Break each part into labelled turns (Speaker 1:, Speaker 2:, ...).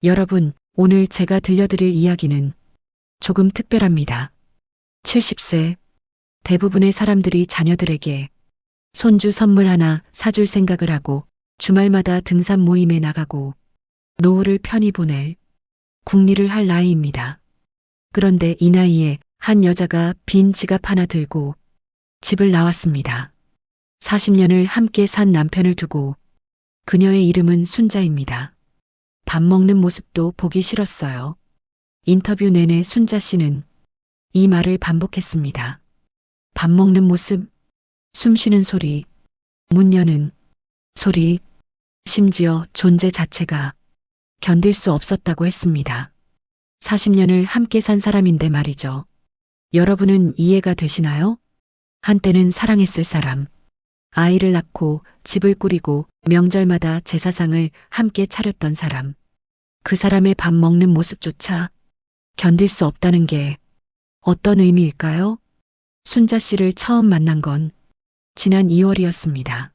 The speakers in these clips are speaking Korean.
Speaker 1: 여러분, 오늘 제가 들려드릴 이야기는 조금 특별합니다. 70세, 대부분의 사람들이 자녀들에게 손주 선물 하나 사줄 생각을 하고 주말마다 등산 모임에 나가고 노후를 편히 보낼 궁리를 할 나이입니다. 그런데 이 나이에 한 여자가 빈 지갑 하나 들고 집을 나왔습니다. 40년을 함께 산 남편을 두고 그녀의 이름은 순자입니다. 밥 먹는 모습도 보기 싫었어요. 인터뷰 내내 순자 씨는 이 말을 반복했습니다. 밥 먹는 모습, 숨 쉬는 소리, 문 여는 소리, 심지어 존재 자체가 견딜 수 없었다고 했습니다. 40년을 함께 산 사람인데 말이죠. 여러분은 이해가 되시나요? 한때는 사랑했을 사람, 아이를 낳고 집을 꾸리고 명절마다 제사상을 함께 차렸던 사람. 그 사람의 밥 먹는 모습조차 견딜 수 없다는 게 어떤 의미일까요? 순자 씨를 처음 만난 건 지난 2월이었습니다.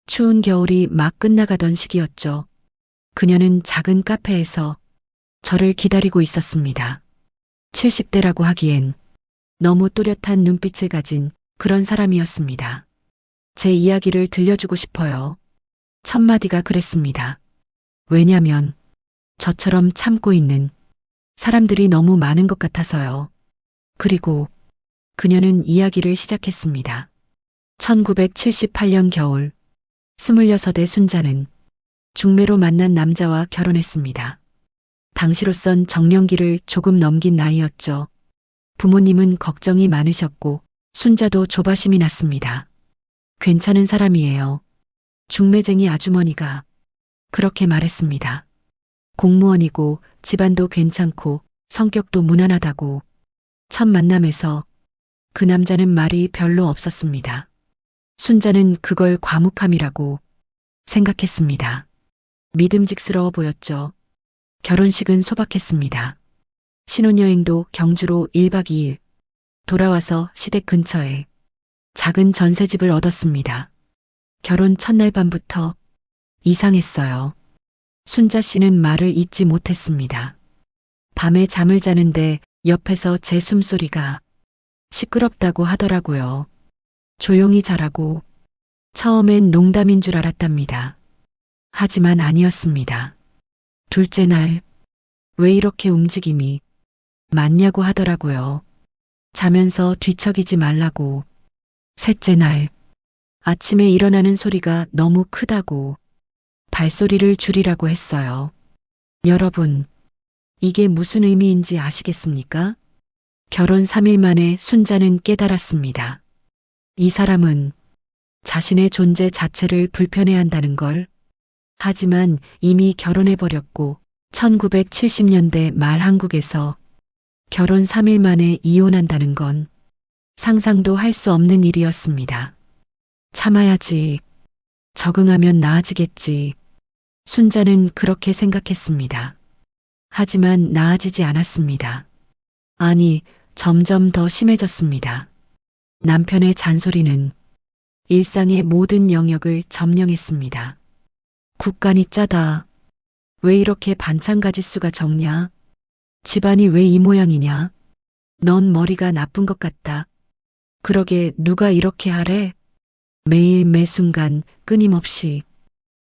Speaker 1: 추운 겨울이 막 끝나가던 시기였죠. 그녀는 작은 카페에서 저를 기다리고 있었습니다. 70대라고 하기엔 너무 또렷한 눈빛을 가진 그런 사람이었습니다. 제 이야기를 들려주고 싶어요. 첫 마디가 그랬습니다. 왜냐면 저처럼 참고 있는 사람들이 너무 많은 것 같아서요. 그리고 그녀는 이야기를 시작했습니다. 1978년 겨울 26의 순자는 중매로 만난 남자와 결혼했습니다. 당시로선 정년기를 조금 넘긴 나이였죠. 부모님은 걱정이 많으셨고 순자도 조바심이 났습니다. 괜찮은 사람이에요. 중매쟁이 아주머니가 그렇게 말했습니다. 공무원이고 집안도 괜찮고 성격도 무난하다고. 첫 만남에서 그 남자는 말이 별로 없었습니다. 순자는 그걸 과묵함이라고 생각했습니다. 믿음직스러워 보였죠. 결혼식은 소박했습니다. 신혼여행도 경주로 1박 2일, 돌아와서 시댁 근처에 작은 전셋집을 얻었습니다. 결혼 첫날 밤부터 이상했어요. 순자 씨는 말을 잇지 못했습니다. 밤에 잠을 자는데 옆에서 제 숨소리가 시끄럽다고 하더라고요. 조용히 자라고. 처음엔 농담인 줄 알았답니다. 하지만 아니었습니다. 둘째 날, 왜 이렇게 움직임이 많냐고 하더라고요. 자면서 뒤척이지 말라고. 셋째 날, 아침에 일어나는 소리가 너무 크다고 발소리를 줄이라고 했어요. 여러분, 이게 무슨 의미인지 아시겠습니까? 결혼 3일 만에 순자는 깨달았습니다. 이 사람은 자신의 존재 자체를 불편해한다는 걸. 하지만 이미 결혼해버렸고 1970년대 말 한국에서 결혼 3일 만에 이혼한다는 건 상상도 할 수 없는 일이었습니다. 참아야지. 적응하면 나아지겠지. 순자는 그렇게 생각했습니다. 하지만 나아지지 않았습니다. 아니, 점점 더 심해졌습니다. 남편의 잔소리는 일상의 모든 영역을 점령했습니다. 국간이 짜다. 왜 이렇게 반찬 가짓수가 적냐? 집안이 왜 이 모양이냐? 넌 머리가 나쁜 것 같다. 그러게 누가 이렇게 하래? 매일 매순간 끊임없이.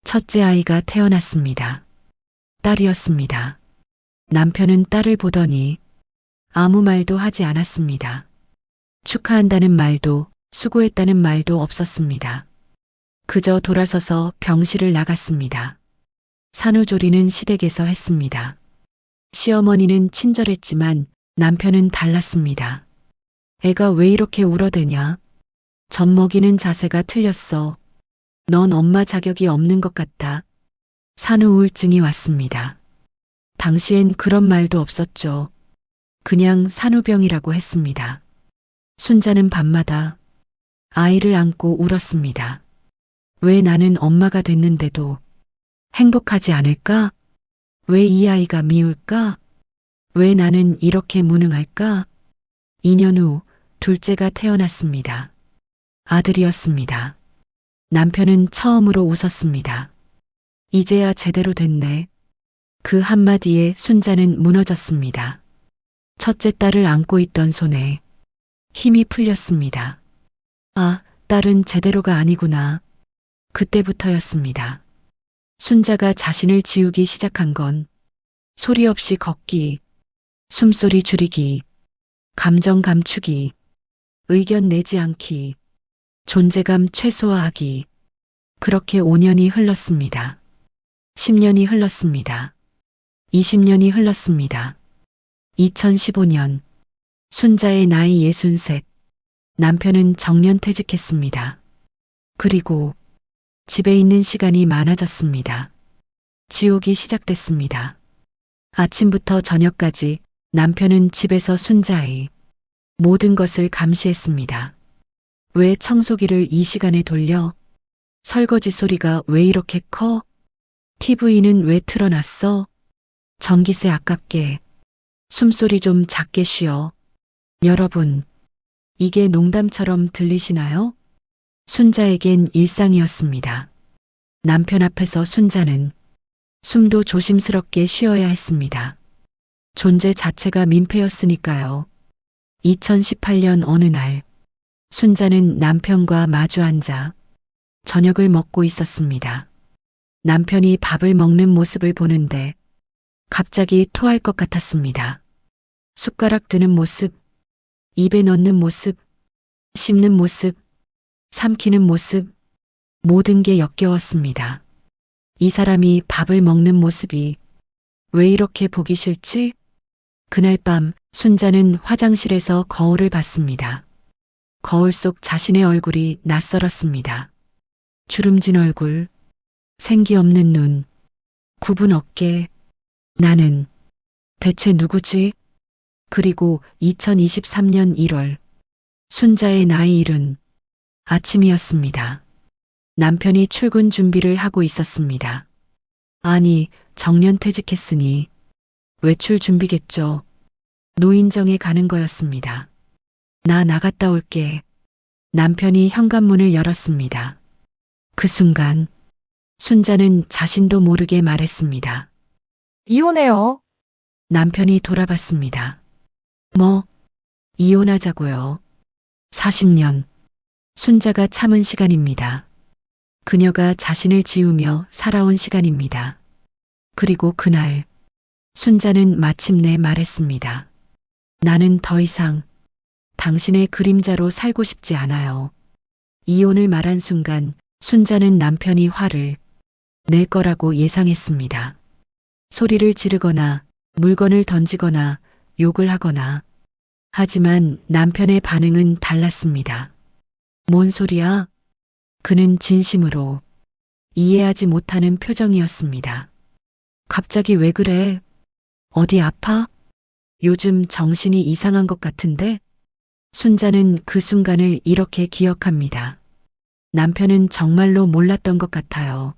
Speaker 1: 첫째 아이가 태어났습니다. 딸이었습니다. 남편은 딸을 보더니 아무 말도 하지 않았습니다. 축하한다는 말도 수고했다는 말도 없었습니다. 그저 돌아서서 병실을 나갔습니다. 산후조리는 시댁에서 했습니다. 시어머니는 친절했지만 남편은 달랐습니다. 애가 왜 이렇게 울어대냐? 젖 먹이는 자세가 틀렸어. 넌 엄마 자격이 없는 것 같다. 산후 우울증이 왔습니다. 당시엔 그런 말도 없었죠. 그냥 산후병이라고 했습니다. 순자는 밤마다 아이를 안고 울었습니다. 왜 나는 엄마가 됐는데도 행복하지 않을까? 왜 이 아이가 미울까? 왜 나는 이렇게 무능할까? 2년 후 둘째가 태어났습니다. 아들이었습니다. 남편은 처음으로 웃었습니다. 이제야 제대로 됐네. 그 한마디에 순자는 무너졌습니다. 첫째 딸을 안고 있던 손에 힘이 풀렸습니다. 아, 딸은 제대로가 아니구나. 그때부터였습니다. 순자가 자신을 지우기 시작한 건 소리 없이 걷기, 숨소리 줄이기, 감정 감추기, 의견 내지 않기, 존재감 최소화하기. 그렇게 5년이 흘렀습니다. 10년이 흘렀습니다. 20년이 흘렀습니다. 2015년 순자의 나이 63, 남편은 정년퇴직했습니다. 그리고 집에 있는 시간이 많아졌습니다. 지옥이 시작됐습니다. 아침부터 저녁까지 남편은 집에서 순자의 모든 것을 감시했습니다. 왜 청소기를 이 시간에 돌려? 설거지 소리가 왜 이렇게 커? TV는 왜 틀어놨어? 전기세 아깝게. 숨소리 좀 작게 쉬어. 여러분, 이게 농담처럼 들리시나요? 순자에겐 일상이었습니다. 남편 앞에서 순자는 숨도 조심스럽게 쉬어야 했습니다. 존재 자체가 민폐였으니까요. 2018년 어느 날, 순자는 남편과 마주 앉아 저녁을 먹고 있었습니다. 남편이 밥을 먹는 모습을 보는데 갑자기 토할 것 같았습니다. 숟가락 드는 모습, 입에 넣는 모습, 씹는 모습, 삼키는 모습, 모든 게 역겨웠습니다. 이 사람이 밥을 먹는 모습이 왜 이렇게 보기 싫지? 그날 밤 순자는 화장실에서 거울을 봤습니다. 거울 속 자신의 얼굴이 낯설었습니다. 주름진 얼굴, 생기 없는 눈, 굽은 어깨. 나는 대체 누구지? 그리고 2023년 1월 순자의 나이 70 아침이었습니다. 남편이 출근 준비를 하고 있었습니다. 아니, 정년퇴직했으니 외출 준비겠죠. 노인정에 가는 거였습니다. 나 나갔다 올게. 남편이 현관문을 열었습니다. 그 순간 순자는 자신도 모르게 말했습니다.
Speaker 2: 이혼해요.
Speaker 1: 남편이 돌아봤습니다. 뭐, 이혼하자고요. 40년. 순자가 참은 시간입니다. 그녀가 자신을 지우며 살아온 시간입니다. 그리고 그날 순자는 마침내 말했습니다. 나는 더 이상 당신의 그림자로 살고 싶지 않아요. 이혼을 말한 순간 순자는 남편이 화를 낼 거라고 예상했습니다. 소리를 지르거나 물건을 던지거나 욕을 하거나. 하지만 남편의 반응은 달랐습니다. 뭔 소리야? 그는 진심으로 이해하지 못하는 표정이었습니다. 갑자기 왜 그래? 어디 아파? 요즘 정신이 이상한 것 같은데? 순자는 그 순간을 이렇게 기억합니다. 남편은 정말로 몰랐던 것 같아요.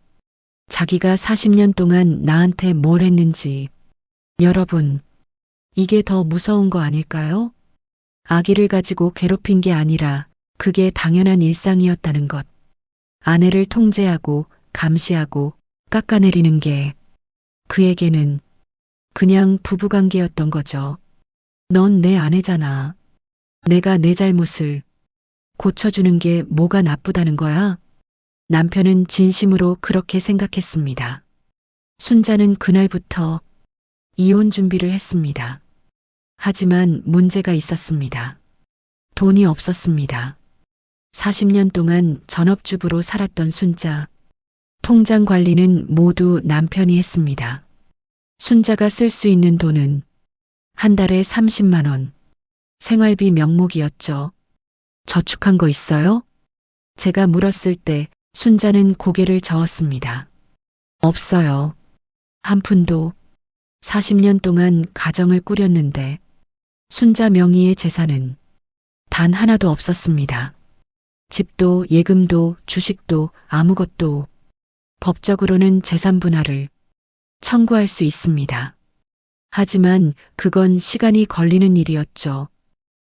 Speaker 1: 자기가 40년 동안 나한테 뭘 했는지. 여러분, 이게 더 무서운 거 아닐까요? 아기를 가지고 괴롭힌 게 아니라 그게 당연한 일상이었다는 것. 아내를 통제하고 감시하고 깎아내리는 게 그에게는 그냥 부부관계였던 거죠. 넌 내 아내잖아. 내가 내 잘못을 고쳐주는 게 뭐가 나쁘다는 거야? 남편은 진심으로 그렇게 생각했습니다. 순자는 그날부터 이혼 준비를 했습니다. 하지만 문제가 있었습니다. 돈이 없었습니다. 40년 동안 전업주부로 살았던 순자. 통장 관리는 모두 남편이 했습니다. 순자가 쓸 수 있는 돈은 한 달에 30만 원. 생활비 명목이었죠. 저축한 거 있어요? 제가 물었을 때 순자는 고개를 저었습니다. 없어요. 한 푼도. 40년 동안 가정을 꾸렸는데 순자 명의의 재산은 단 하나도 없었습니다. 집도 예금도 주식도 아무것도. 법적으로는 재산 분할을 청구할 수 있습니다. 하지만 그건 시간이 걸리는 일이었죠.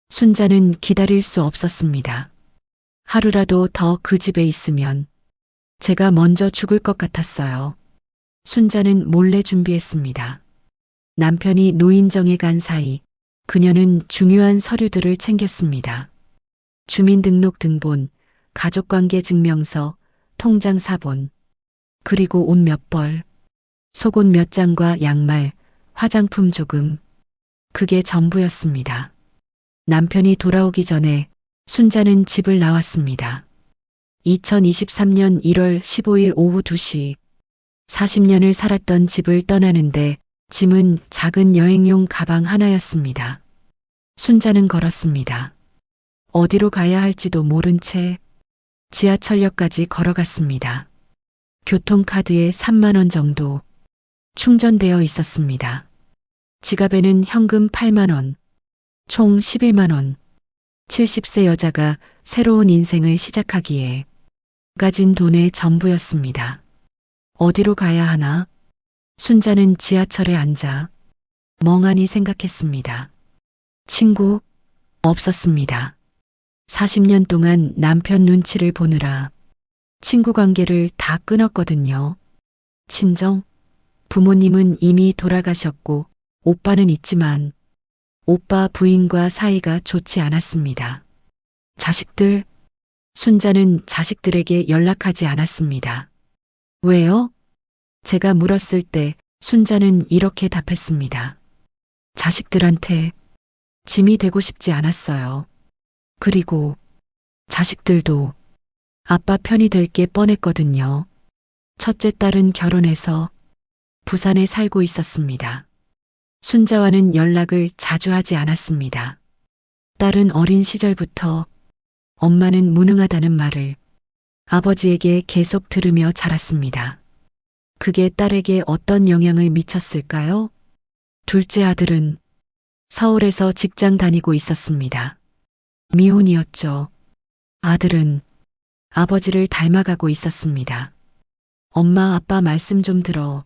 Speaker 1: 순자는 기다릴 수 없었습니다. 하루라도 더 그 집에 있으면 제가 먼저 죽을 것 같았어요. 순자는 몰래 준비했습니다. 남편이 노인정에 간 사이 그녀는 중요한 서류들을 챙겼습니다. 주민등록 등본, 가족관계 증명서, 통장 사본, 그리고 옷 몇 벌, 속옷 몇 장과 양말, 화장품 조금. 그게 전부였습니다. 남편이 돌아오기 전에 순자는 집을 나왔습니다. 2023년 1월 15일 오후 2시, 40년을 살았던 집을 떠나는데 짐은 작은 여행용 가방 하나였습니다. 순자는 걸었습니다. 어디로 가야 할지도 모른 채 지하철역까지 걸어갔습니다. 교통카드에 3만 원 정도 충전되어 있었습니다. 지갑에는 현금 8만 원, 총 11만 원. 70세 여자가 새로운 인생을 시작하기에 가진 돈의 전부였습니다. 어디로 가야 하나? 순자는 지하철에 앉아 멍하니 생각했습니다. 친구? 없었습니다. 40년 동안 남편 눈치를 보느라 친구 관계를 다 끊었거든요. 친정? 부모님은 이미 돌아가셨고 오빠는 있지만 오빠 부인과 사이가 좋지 않았습니다. 자식들? 순자는 자식들에게 연락하지 않았습니다. 왜요? 제가 물었을 때 순자는 이렇게 답했습니다. 자식들한테 짐이 되고 싶지 않았어요. 그리고 자식들도 아빠 편이 될 게 뻔했거든요. 첫째 딸은 결혼해서 부산에 살고 있었습니다. 순자와는 연락을 자주 하지 않았습니다. 딸은 어린 시절부터 엄마는 무능하다는 말을 아버지에게 계속 들으며 자랐습니다. 그게 딸에게 어떤 영향을 미쳤을까요? 둘째 아들은 서울에서 직장 다니고 있었습니다. 미혼이었죠. 아들은 아버지를 닮아가고 있었습니다. 엄마 아빠 말씀 좀 들어.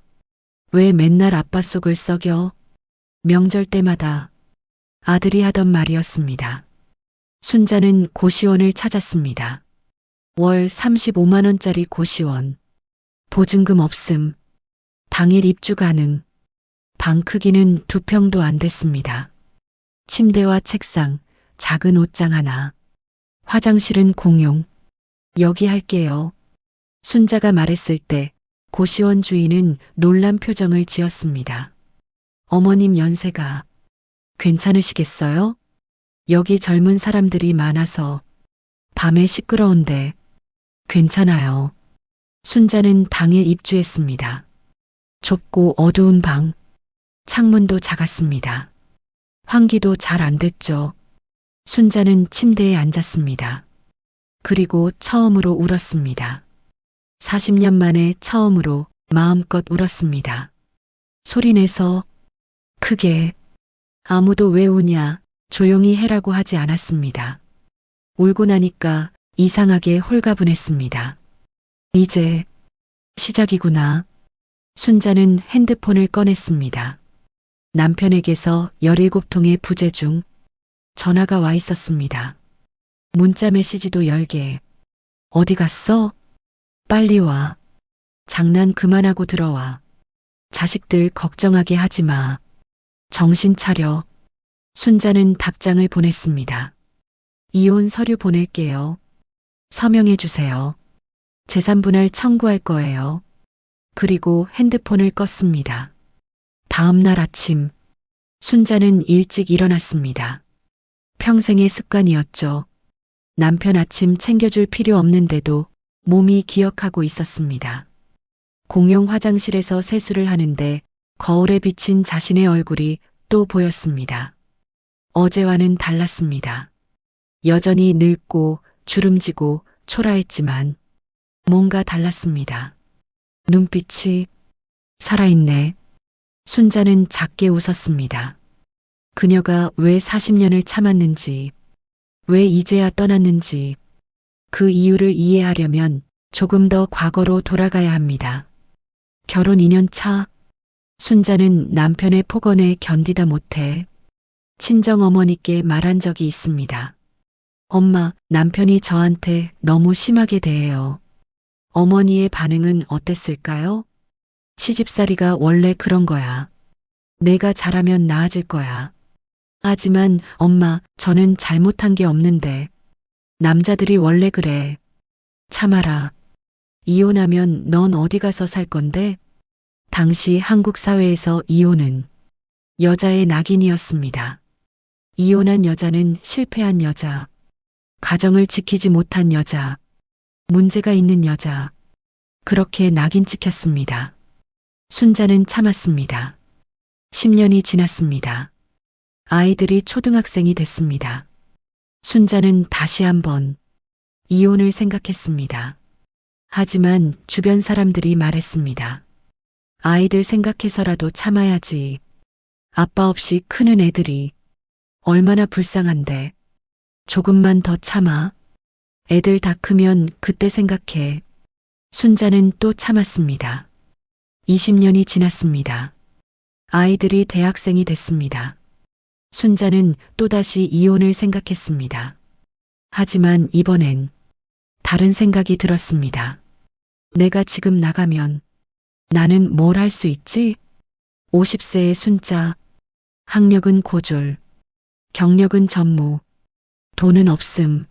Speaker 1: 왜 맨날 아빠 속을 썩여? 명절 때마다 아들이 하던 말이었습니다. 순자는 고시원을 찾았습니다. 월 35만 원짜리 고시원. 보증금 없음. 당일 입주 가능. 방 크기는 2평도 안 됐습니다. 침대와 책상, 작은 옷장 하나. 화장실은 공용. 여기 할게요. 순자가 말했을 때 고시원 주인은 놀란 표정을 지었습니다. 어머님 연세가 괜찮으시겠어요? 여기 젊은 사람들이 많아서 밤에 시끄러운데 괜찮아요. 순자는 당일 입주했습니다. 좁고 어두운 방, 창문도 작았습니다. 환기도 잘 안 됐죠. 순자는 침대에 앉았습니다. 그리고 처음으로 울었습니다. 40년 만에 처음으로 마음껏 울었습니다. 소리내서 크게. 아무도 왜 우냐 조용히 해라고 하지 않았습니다. 울고 나니까 이상하게 홀가분했습니다. 이제 시작이구나. 순자는 핸드폰을 꺼냈습니다. 남편에게서 17통의 부재 중 전화가 와 있었습니다. 문자 메시지도 10개. 어디 갔어? 빨리 와. 장난 그만하고 들어와. 자식들 걱정하게 하지 마. 정신 차려. 순자는 답장을 보냈습니다. 이혼 서류 보낼게요. 서명해 주세요. 재산분할 청구할 거예요. 그리고 핸드폰을 껐습니다. 다음 날 아침, 순자는 일찍 일어났습니다. 평생의 습관이었죠. 남편 아침 챙겨줄 필요 없는데도 몸이 기억하고 있었습니다. 공용 화장실에서 세수를 하는데 거울에 비친 자신의 얼굴이 또 보였습니다. 어제와는 달랐습니다. 여전히 늙고 주름지고 초라했지만 뭔가 달랐습니다. 눈빛이 살아있네. 순자는 작게 웃었습니다. 그녀가 왜 40년을 참았는지, 왜 이제야 떠났는지 그 이유를 이해하려면 조금 더 과거로 돌아가야 합니다. 결혼 2년 차, 순자는 남편의 폭언에 견디다 못해 친정어머니께 말한 적이 있습니다. 엄마, 남편이 저한테 너무 심하게 대해요. 어머니의 반응은 어땠을까요? 시집살이가 원래 그런 거야. 내가 잘하면 나아질 거야. 하지만 엄마, 저는 잘못한 게 없는데. 남자들이 원래 그래. 참아라. 이혼하면 넌 어디 가서 살 건데? 당시 한국 사회에서 이혼은 여자의 낙인이었습니다. 이혼한 여자는 실패한 여자, 가정을 지키지 못한 여자, 문제가 있는 여자, 그렇게 낙인 찍혔습니다. 순자는 참았습니다. 10년이 지났습니다. 아이들이 초등학생이 됐습니다. 순자는 다시 한번 이혼을 생각했습니다. 하지만 주변 사람들이 말했습니다. 아이들 생각해서라도 참아야지. 아빠 없이 크는 애들이 얼마나 불쌍한데. 조금만 더 참아. 애들 다 크면 그때 생각해. 순자는 또 참았습니다. 20년이 지났습니다. 아이들이 대학생이 됐습니다. 순자는 또다시 이혼을 생각했습니다. 하지만 이번엔 다른 생각이 들었습니다. 내가 지금 나가면 나는 뭘 할 수 있지? 50세의 순자, 학력은 고졸, 경력은 전무, 돈은 없음.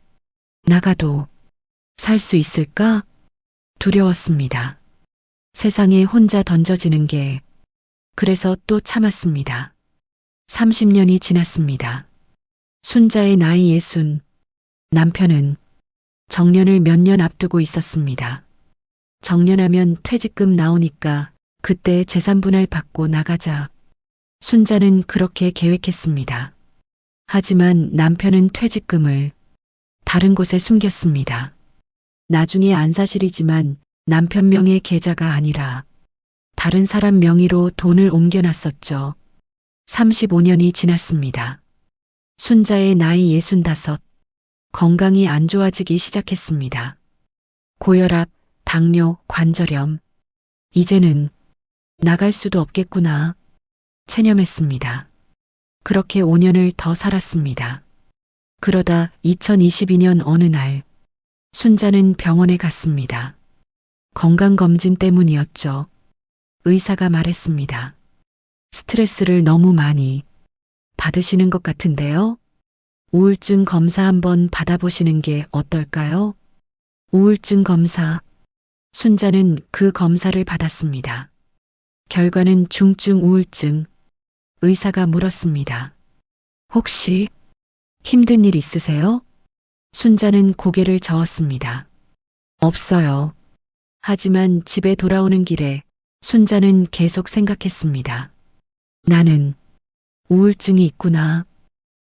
Speaker 1: 나가도 살 수 있을까? 두려웠습니다. 세상에 혼자 던져지는 게. 그래서 또 참았습니다. 30년이 지났습니다. 순자의 나이 60, 남편은 정년을 몇 년 앞두고 있었습니다. 정년하면 퇴직금 나오니까 그때 재산분할 받고 나가자. 순자는 그렇게 계획했습니다. 하지만 남편은 퇴직금을 다른 곳에 숨겼습니다. 나중에 안사실이지만 남편 명의 계좌가 아니라 다른 사람 명의로 돈을 옮겨놨었죠. 35년이 지났습니다. 순자의 나이 65, 건강이 안 좋아지기 시작했습니다. 고혈압, 당뇨, 관절염. 이제는 나갈 수도 없겠구나. 체념했습니다. 그렇게 5년을 더 살았습니다. 그러다 2022년 어느 날 순자는 병원에 갔습니다. 건강검진 때문이었죠. 의사가 말했습니다. 스트레스를 너무 많이 받으시는 것 같은데요. 우울증 검사 한번 받아보시는 게 어떨까요? 우울증 검사. 순자는 그 검사를 받았습니다. 결과는 중증 우울증. 의사가 물었습니다. 혹시 힘든 일 있으세요? 순자는 고개를 저었습니다. 없어요. 하지만 집에 돌아오는 길에 순자는 계속 생각했습니다. 나는 우울증이 있구나.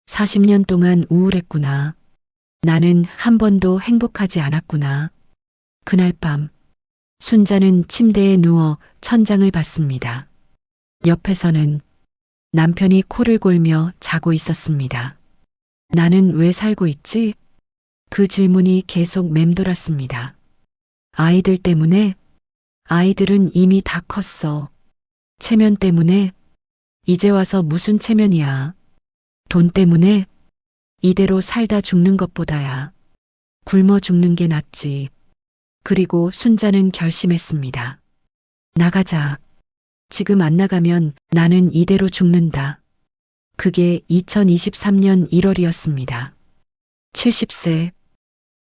Speaker 1: 40년 동안 우울했구나. 나는 한 번도 행복하지 않았구나. 그날 밤 순자는 침대에 누워 천장을 봤습니다. 옆에서는 남편이 코를 골며 자고 있었습니다. 나는 왜 살고 있지? 그 질문이 계속 맴돌았습니다. 아이들 때문에? 아이들은 이미 다 컸어. 체면 때문에? 이제 와서 무슨 체면이야. 돈 때문에? 이대로 살다 죽는 것보다야 굶어 죽는 게 낫지. 그리고 순자는 결심했습니다. 나가자. 지금 안 나가면 나는 이대로 죽는다. 그게 2023년 1월이었습니다. 70세,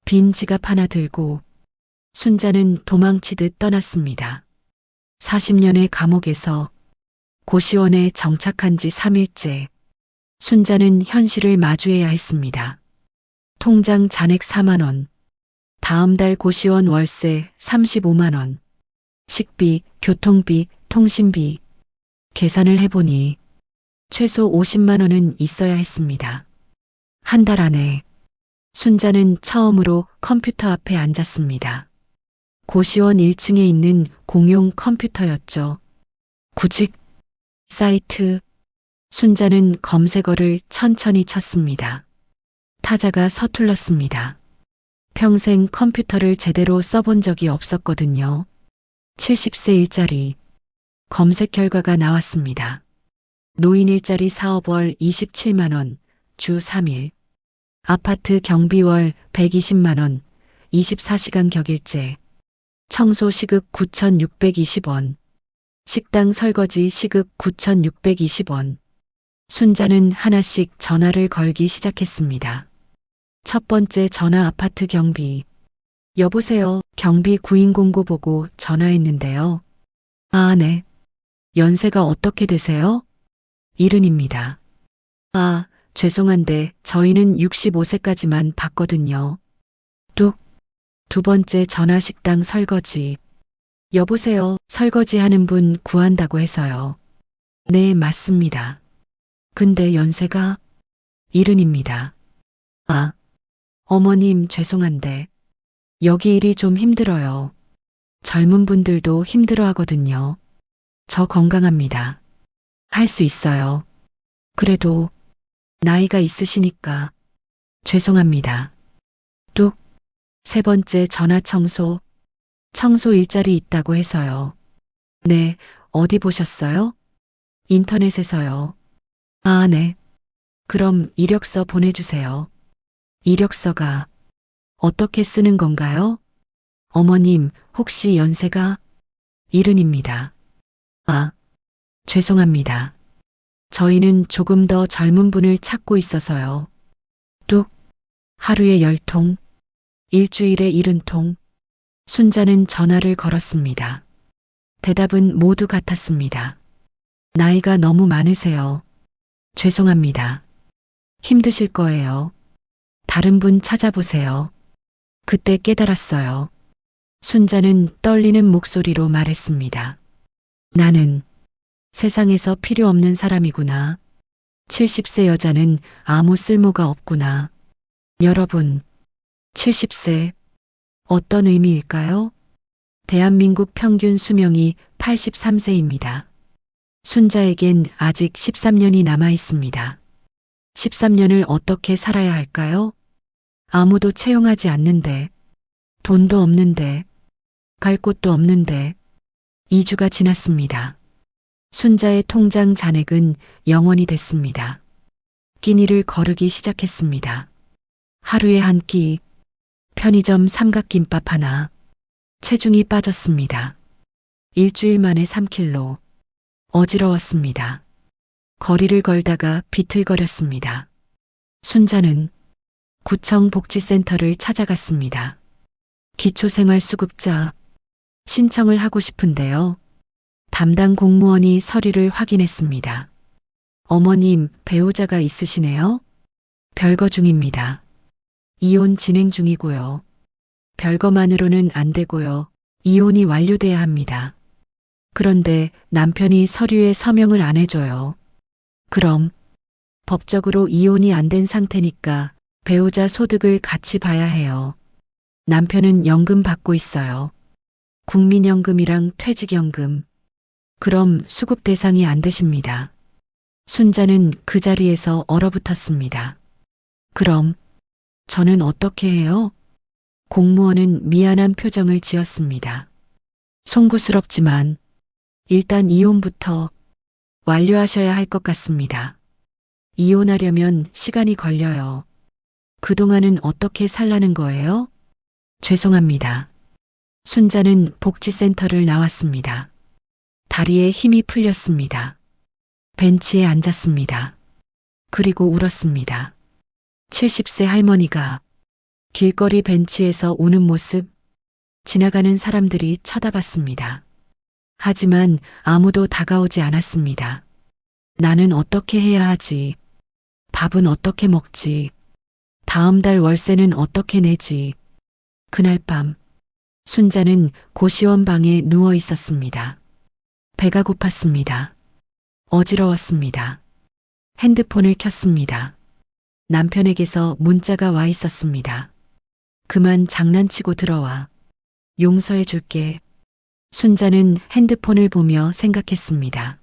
Speaker 1: 빈 지갑 하나 들고 순자는 도망치듯 떠났습니다. 40년의 감옥에서 고시원에 정착한 지 3일째, 순자는 현실을 마주해야 했습니다. 통장 잔액 4만 원, 다음 달 고시원 월세 35만 원, 식비, 교통비, 통신비. 계산을 해보니 최소 50만 원은 있어야 했습니다. 한 달 안에 순자는 처음으로 컴퓨터 앞에 앉았습니다. 고시원 1층에 있는 공용 컴퓨터였죠. 구직 사이트. 순자는 검색어를 천천히 쳤습니다. 타자가 서툴렀습니다. 평생 컴퓨터를 제대로 써본 적이 없었거든요. 70세 일자리. 검색 결과가 나왔습니다. 노인 일자리 사업월 27만 원, 주 3일. 아파트 경비월 120만 원, 24시간 격일제. 청소 시급 9,620원. 식당 설거지 시급 9,620원. 순자는 하나씩 전화를 걸기 시작했습니다. 첫 번째 전화 아파트 경비. 여보세요. 경비 구인공고 보고 전화했는데요. 아, 네. 연세가 어떻게 되세요? 70입니다. 아, 죄송한데 저희는 65세까지만 받거든요. 뚝. 두 번째 전화 식당 설거지. 여보세요. 설거지 하는 분 구한다고 해서요. 네, 맞습니다. 근데 연세가 70입니다. 아, 어머님 죄송한데 여기 일이 좀 힘들어요. 젊은 분들도 힘들어 하거든요. 저 건강합니다. 할 수 있어요. 그래도 나이가 있으시니까 죄송합니다. 뚝. 세 번째 전화 청소. 청소 일자리 있다고 해서요. 네, 어디 보셨어요? 인터넷에서요. 아, 네. 그럼 이력서 보내주세요. 이력서가 어떻게 쓰는 건가요? 어머님, 혹시 연세가 70입니다. 아, 죄송합니다. 저희는 조금 더 젊은 분을 찾고 있어서요. 뚝. 하루에 10통, 일주일에 70통. 순자는 전화를 걸었습니다. 대답은 모두 같았습니다. 나이가 너무 많으세요. 죄송합니다. 힘드실 거예요. 다른 분 찾아보세요. 그때 깨달았어요. 순자는 떨리는 목소리로 말했습니다. 나는 세상에서 필요 없는 사람이구나. 70세 여자는 아무 쓸모가 없구나. 여러분, 70세 어떤 의미일까요? 대한민국 평균 수명이 83세입니다. 순자에겐 아직 13년이 남아 있습니다. 13년을 어떻게 살아야 할까요? 아무도 채용하지 않는데, 돈도 없는데, 갈 곳도 없는데, 2주가 지났습니다. 순자의 통장 잔액은 0원이 됐습니다. 끼니를 거르기 시작했습니다. 하루에 한 끼, 편의점 삼각김밥 하나, 체중이 빠졌습니다. 일주일 만에 3kg. 어지러웠습니다. 거리를 걸다가 비틀거렸습니다. 순자는 구청 복지센터를 찾아갔습니다. 기초생활수급자 신청을 하고 싶은데요. 담당 공무원이 서류를 확인했습니다. 어머님, 배우자가 있으시네요? 별거 중입니다. 이혼 진행 중이고요. 별거만으로는 안 되고요. 이혼이 완료돼야 합니다. 그런데 남편이 서류에 서명을 안 해줘요. 그럼 법적으로 이혼이 안 된 상태니까 배우자 소득을 같이 봐야 해요. 남편은 연금 받고 있어요. 국민연금이랑 퇴직연금. 그럼 수급 대상이 안 되십니다. 순자는 그 자리에서 얼어붙었습니다. 그럼 저는 어떻게 해요? 공무원은 미안한 표정을 지었습니다. 송구스럽지만 일단 이혼부터 완료하셔야 할 것 같습니다. 이혼하려면 시간이 걸려요. 그동안은 어떻게 살라는 거예요? 죄송합니다. 순자는 복지센터를 나왔습니다. 다리에 힘이 풀렸습니다. 벤치에 앉았습니다. 그리고 울었습니다. 70세 할머니가 길거리 벤치에서 우는 모습, 지나가는 사람들이 쳐다봤습니다. 하지만 아무도 다가오지 않았습니다. 나는 어떻게 해야 하지? 밥은 어떻게 먹지? 다음 달 월세는 어떻게 내지? 그날 밤, 순자는 고시원 방에 누워 있었습니다. 배가 고팠습니다. 어지러웠습니다. 핸드폰을 켰습니다. 남편에게서 문자가 와 있었습니다. 그만 장난치고 들어와. 용서해 줄게. 순자는 핸드폰을 보며 생각했습니다.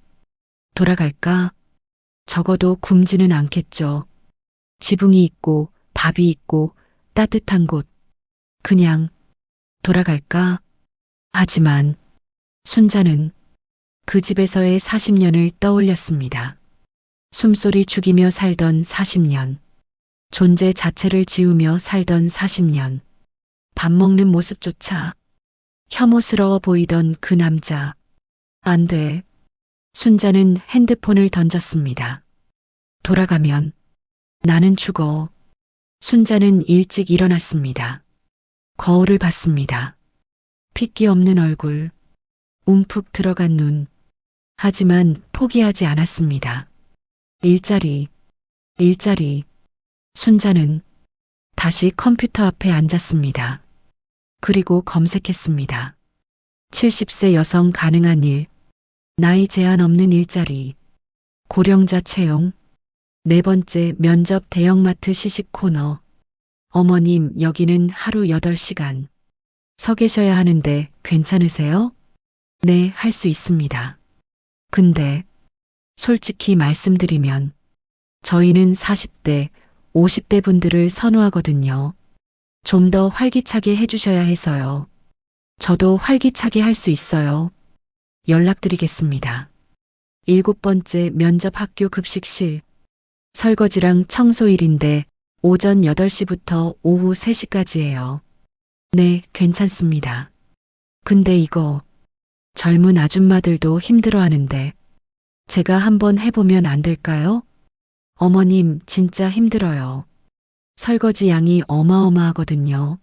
Speaker 1: 돌아갈까? 적어도 굶지는 않겠죠. 지붕이 있고 밥이 있고 따뜻한 곳. 그냥 돌아갈까? 하지만 순자는 그 집에서의 40년을 떠올렸습니다. 숨소리 죽이며 살던 40년. 존재 자체를 지우며 살던 40년. 밥 먹는 모습조차 혐오스러워 보이던 그 남자. 안 돼. 순자는 핸드폰을 던졌습니다. 돌아가면 나는 죽어. 순자는 일찍 일어났습니다. 거울을 봤습니다. 핏기 없는 얼굴, 움푹 들어간 눈. 하지만 포기하지 않았습니다. 일자리. 순자는 다시 컴퓨터 앞에 앉았습니다. 그리고 검색했습니다. 70세 여성 가능한 일, 나이 제한 없는 일자리, 고령자 채용, 네 번째 면접 대형마트 시식 코너. 어머님, 여기는 하루 8시간. 서 계셔야 하는데 괜찮으세요? 네, 할 수 있습니다. 근데 솔직히 말씀드리면 저희는 40대, 50대 분들을 선호하거든요. 좀 더 활기차게 해주셔야 해서요. 저도 활기차게 할 수 있어요. 연락드리겠습니다. 7번째 면접 학교 급식실. 설거지랑 청소일인데 오전 8시부터 오후 3시까지예요. 네, 괜찮습니다. 근데 이거 젊은 아줌마들도 힘들어 하는데 제가 한번 해보면 안 될까요? 어머님, 진짜 힘들어요. 설거지 양이 어마어마하거든요.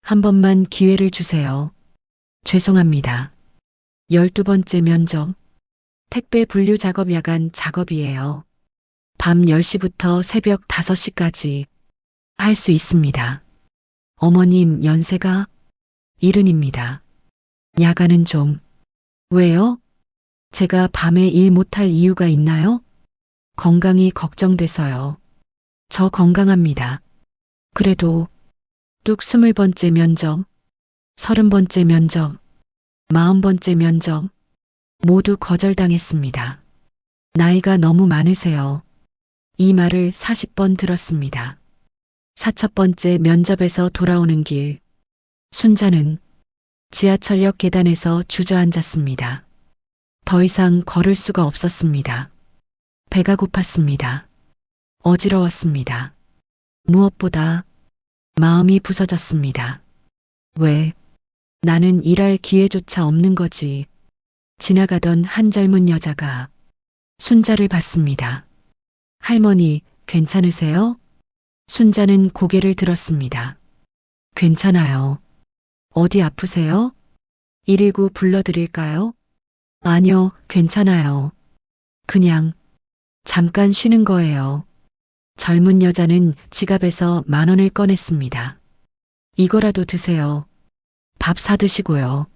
Speaker 1: 한 번만 기회를 주세요. 죄송합니다. 12번째 면접. 택배 분류 작업 야간 작업이에요. 밤 10시부터 새벽 5시까지 할 수 있습니다. 어머님, 연세가 70입니다. 야간은 좀. 왜요? 제가 밤에 일 못할 이유가 있나요? 건강이 걱정돼서요. 저 건강합니다. 그래도 뚝 20번째 면접, 30번째 면접, 40번째 면접 모두 거절당했습니다. 나이가 너무 많으세요. 이 말을 40번 들었습니다. 40번째 면접에서 돌아오는 길, 순자는 지하철역 계단에서 주저앉았습니다. 더 이상 걸을 수가 없었습니다. 배가 고팠습니다. 어지러웠습니다. 무엇보다 마음이 부서졌습니다. 왜 나는 일할 기회조차 없는 거지. 지나가던 한 젊은 여자가 순자를 봤습니다. 할머니, 괜찮으세요? 순자는 고개를 들었습니다. 괜찮아요. 어디 아프세요? 119 불러드릴까요? 아니요, 괜찮아요. 그냥 잠깐 쉬는 거예요. 젊은 여자는 지갑에서 10,000원을 꺼냈습니다. 이거라도 드세요. 밥 사드시고요.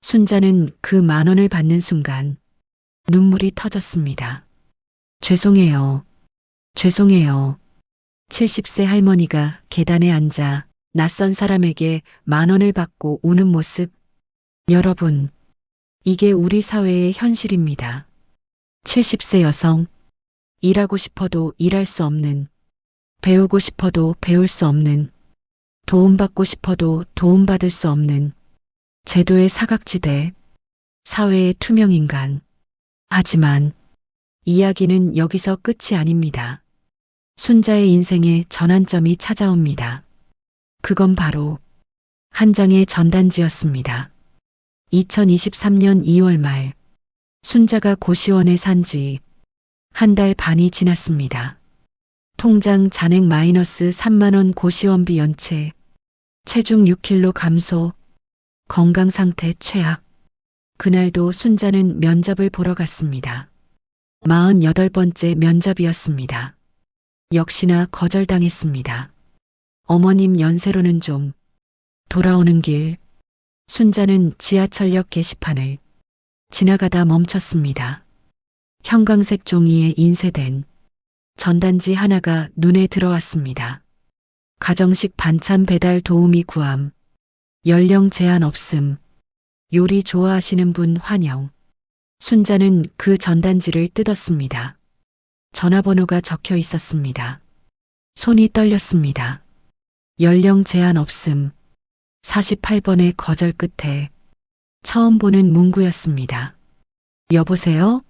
Speaker 1: 순자는 그 10,000원을 받는 순간 눈물이 터졌습니다. 죄송해요. 70세 할머니가 계단에 앉아 낯선 사람에게 10,000원을 받고 우는 모습. 여러분, 이게 우리 사회의 현실입니다. 70세 여성, 일하고 싶어도 일할 수 없는, 배우고 싶어도 배울 수 없는, 도움받고 싶어도 도움받을 수 없는 제도의 사각지대, 사회의 투명인간. 하지만 이야기는 여기서 끝이 아닙니다. 순자의 인생에 전환점이 찾아옵니다. 그건 바로 한 장의 전단지였습니다. 2023년 2월 말, 순자가 고시원에 산 지 한 달 반이 지났습니다. 통장 잔액 마이너스 30,000원 고시원비 연체, 체중 6kg 감소, 건강 상태 최악. 그날도 순자는 면접을 보러 갔습니다. 48번째 면접이었습니다. 역시나 거절당했습니다. 어머님, 연세로는 좀. 돌아오는 길, 순자는 지하철역 게시판을 지나가다 멈췄습니다. 형광색 종이에 인쇄된 전단지 하나가 눈에 들어왔습니다. 가정식 반찬 배달 도우미 구함, 연령 제한 없음, 요리 좋아하시는 분 환영. 순자는 그 전단지를 뜯었습니다. 전화번호가 적혀 있었습니다. 손이 떨렸습니다. 연령 제한 없음, 48번의 거절 끝에 처음 보는 문구였습니다. 여보세요?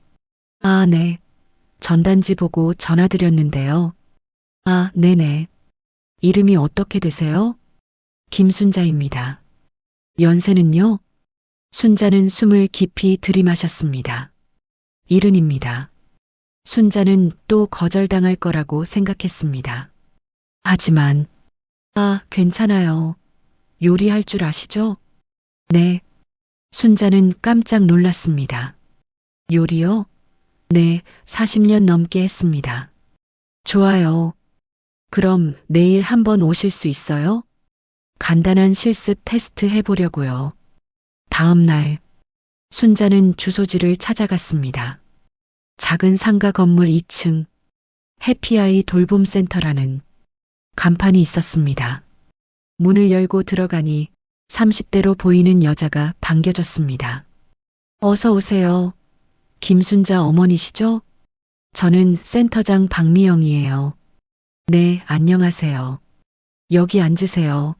Speaker 1: 아, 네. 전단지 보고 전화드렸는데요. 아, 네네. 이름이 어떻게 되세요? 김순자입니다. 연세는요? 순자는 숨을 깊이 들이마셨습니다. 일흔입니다. 순자는 또 거절당할 거라고 생각했습니다. 하지만, 괜찮아요. 요리할 줄 아시죠? 네. 순자는 깜짝 놀랐습니다. 요리요? 네, 40년 넘게 했습니다. 좋아요. 그럼 내일 한번 오실 수 있어요? 간단한 실습 테스트 해보려고요. 다음 날, 순자는 주소지를 찾아갔습니다. 작은 상가 건물 2층, 해피아이 돌봄센터라는 간판이 있었습니다. 문을 열고 들어가니 30대로 보이는 여자가 반겨줬습니다. 어서 오세요. 김순자 어머니시죠? 저는 센터장 박미영이에요. 네, 안녕하세요. 여기 앉으세요.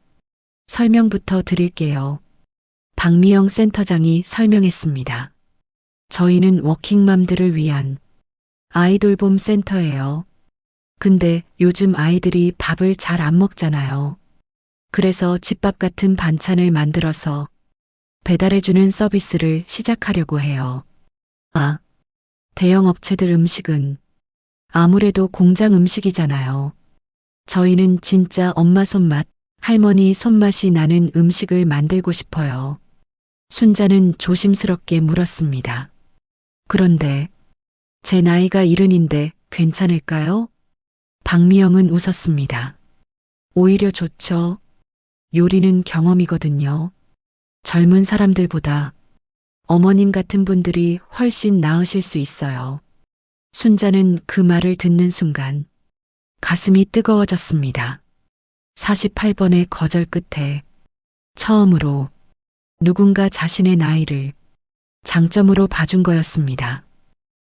Speaker 1: 설명부터 드릴게요. 박미영 센터장이 설명했습니다. 저희는 워킹맘들을 위한 아이돌봄 센터예요. 근데 요즘 아이들이 밥을 잘 안 먹잖아요. 그래서 집밥 같은 반찬을 만들어서 배달해주는 서비스를 시작하려고 해요. 대형 업체들 음식은 아무래도 공장 음식이잖아요. 저희는 진짜 엄마 손맛, 할머니 손맛이 나는 음식을 만들고 싶어요. 순자는 조심스럽게 물었습니다. 그런데 제 나이가 70인데 괜찮을까요? 박미영은 웃었습니다. 오히려 좋죠. 요리는 경험이거든요. 젊은 사람들보다 어머님 같은 분들이 훨씬 나으실 수 있어요. 순자는 그 말을 듣는 순간 가슴이 뜨거워졌습니다. 48번의 거절 끝에 처음으로 누군가 자신의 나이를 장점으로 봐준 거였습니다.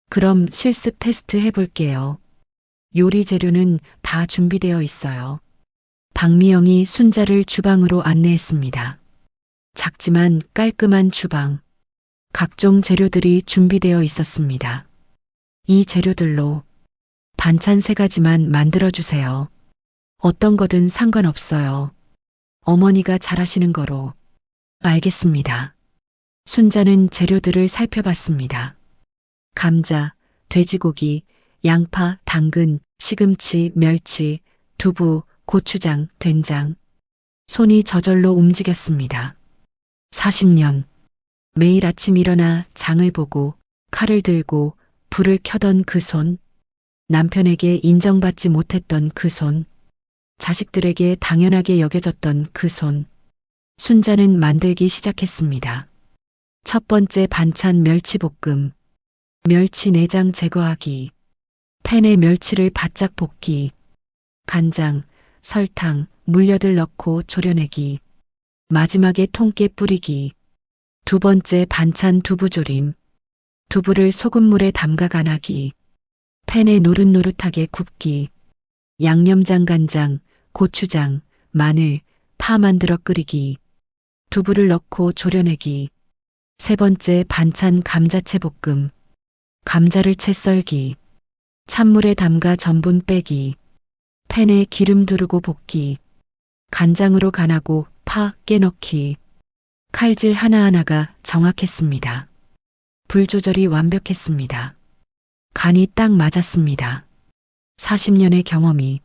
Speaker 1: 그럼 실습 테스트 해볼게요. 요리 재료는 다 준비되어 있어요. 박미영이 순자를 주방으로 안내했습니다. 작지만 깔끔한 주방. 각종 재료들이 준비되어 있었습니다. 이 재료들로 반찬 3가지만 만들어주세요. 어떤 거든 상관없어요. 어머니가 잘하시는 거로. 알겠습니다. 순자는 재료들을 살펴봤습니다. 감자, 돼지고기, 양파, 당근, 시금치, 멸치, 두부, 고추장, 된장. 손이 저절로 움직였습니다. 40년. 매일 아침 일어나 장을 보고 칼을 들고 불을 켜던 그 손. 남편에게 인정받지 못했던 그 손. 자식들에게 당연하게 여겨졌던 그 손. 순자는 만들기 시작했습니다. 첫 번째 반찬 멸치볶음. 멸치 내장 제거하기. 팬에 멸치를 바짝 볶기. 간장, 설탕, 물엿을 넣고 졸여내기. 마지막에 통깨 뿌리기. 두 번째 반찬 두부조림. 두부를 소금물에 담가 간하기. 팬에 노릇노릇하게 굽기. 양념장 간장, 고추장, 마늘, 파 만들어 끓이기. 두부를 넣고 졸여내기. 세 번째 반찬 감자채 볶음. 감자를 채 썰기. 찬물에 담가 전분 빼기. 팬에 기름 두르고 볶기. 간장으로 간하고 파, 깨 넣기. 칼질 하나하나가 정확했습니다. 불 조절이 완벽했습니다. 간이 딱 맞았습니다. 40년의 경험이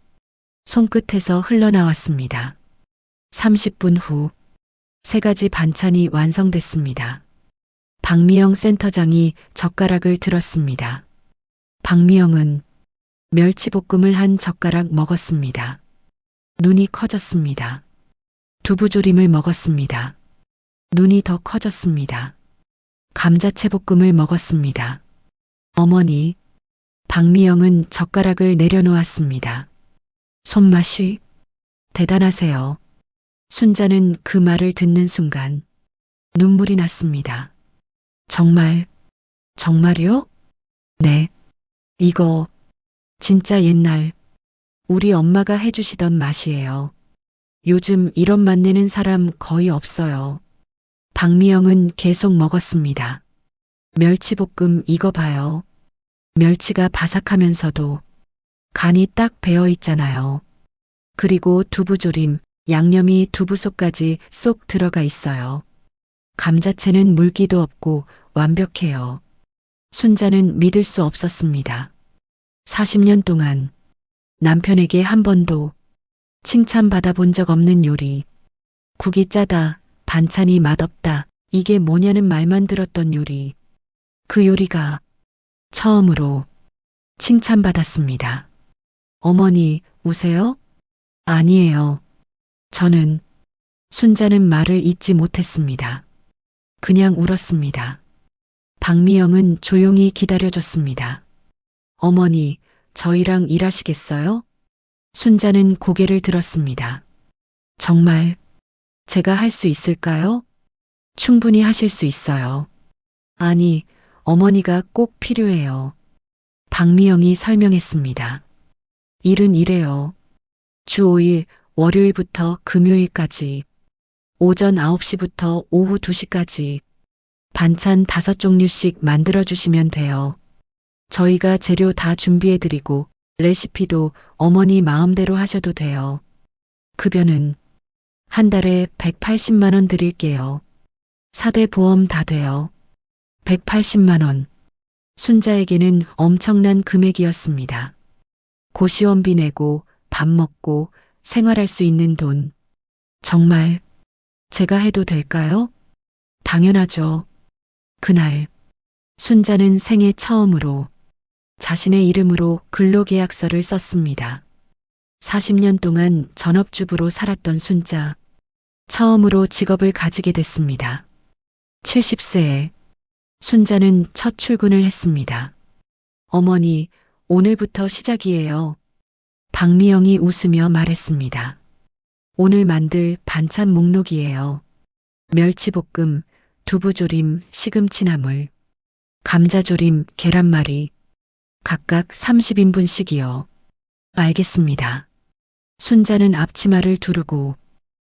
Speaker 1: 손끝에서 흘러나왔습니다. 30분 후 3가지 반찬이 완성됐습니다. 박미영 센터장이 젓가락을 들었습니다. 박미영은 멸치볶음을 한 젓가락 먹었습니다. 눈이 커졌습니다. 두부조림을 먹었습니다. 눈이 더 커졌습니다. 감자채볶음을 먹었습니다. 어머니, 박미영은 젓가락을 내려놓았습니다. 손맛이 대단하세요. 순자는 그 말을 듣는 순간 눈물이 났습니다. 정말요? 네. 이거 진짜 옛날 우리 엄마가 해주시던 맛이에요. 요즘 이런 맛 내는 사람 거의 없어요. 박미영은 계속 먹었습니다. 멸치볶음 이거 봐요. 멸치가 바삭하면서도 간이 딱 배어 있잖아요. 그리고 두부조림, 양념이 두부 속까지 쏙 들어가 있어요. 감자채는 물기도 없고 완벽해요. 순자는 믿을 수 없었습니다. 40년 동안 남편에게 한 번도 칭찬받아 본 적 없는 요리. 국이 짜다, 반찬이 맛없다, 이게 뭐냐는 말만 들었던 요리. 그 요리가 처음으로 칭찬받았습니다. 어머니, 우세요? 아니에요. 저는 순자는 말을 잇지 못했습니다. 그냥 울었습니다. 박미영은 조용히 기다려줬습니다. 어머니, 저희랑 일하시겠어요? 순자는 고개를 들었습니다. 정말 제가 할 수 있을까요? 충분히 하실 수 있어요. 아니, 어머니가 꼭 필요해요. 박미영이 설명했습니다. 일은 이래요. 주 5일 월요일부터 금요일까지 오전 9시부터 오후 2시까지 반찬 5종류씩 만들어주시면 돼요. 저희가 재료 다 준비해드리고 레시피도 어머니 마음대로 하셔도 돼요. 급여는 한 달에 180만 원 드릴게요. 4대 보험 다 돼요. 180만 원. 순자에게는 엄청난 금액이었습니다. 고시원비 내고 밥 먹고 생활할 수 있는 돈. 정말 제가 해도 될까요? 당연하죠. 그날 순자는 생애 처음으로 자신의 이름으로 근로계약서를 썼습니다. 40년 동안 전업주부로 살았던 순자. 처음으로 직업을 가지게 됐습니다. 70세에 순자는 첫 출근을 했습니다. 어머니, 오늘부터 시작이에요. 박미영이 웃으며 말했습니다. 오늘 만들 반찬 목록이에요. 멸치볶음, 두부조림, 시금치나물, 감자조림, 계란말이, 각각 30인분씩이요. 알겠습니다. 순자는 앞치마를 두르고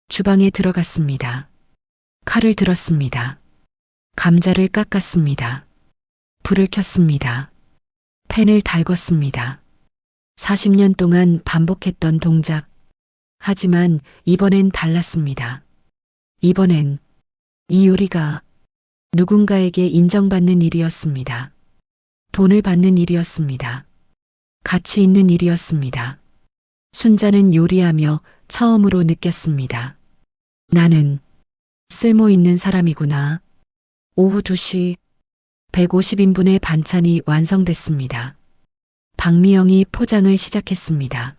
Speaker 1: 주방에 들어갔습니다. 칼을 들었습니다. 감자를 깎았습니다. 불을 켰습니다. 팬을 달궜습니다. 40년 동안 반복했던 동작. 하지만 이번엔 달랐습니다. 이번엔 이 요리가 누군가에게 인정받는 일이었습니다. 돈을 받는 일이었습니다. 가치 있는 일이었습니다. 순자는 요리하며 처음으로 느꼈습니다. 나는 쓸모 있는 사람이구나. 오후 2시 150인분의 반찬이 완성됐습니다. 박미영이 포장을 시작했습니다.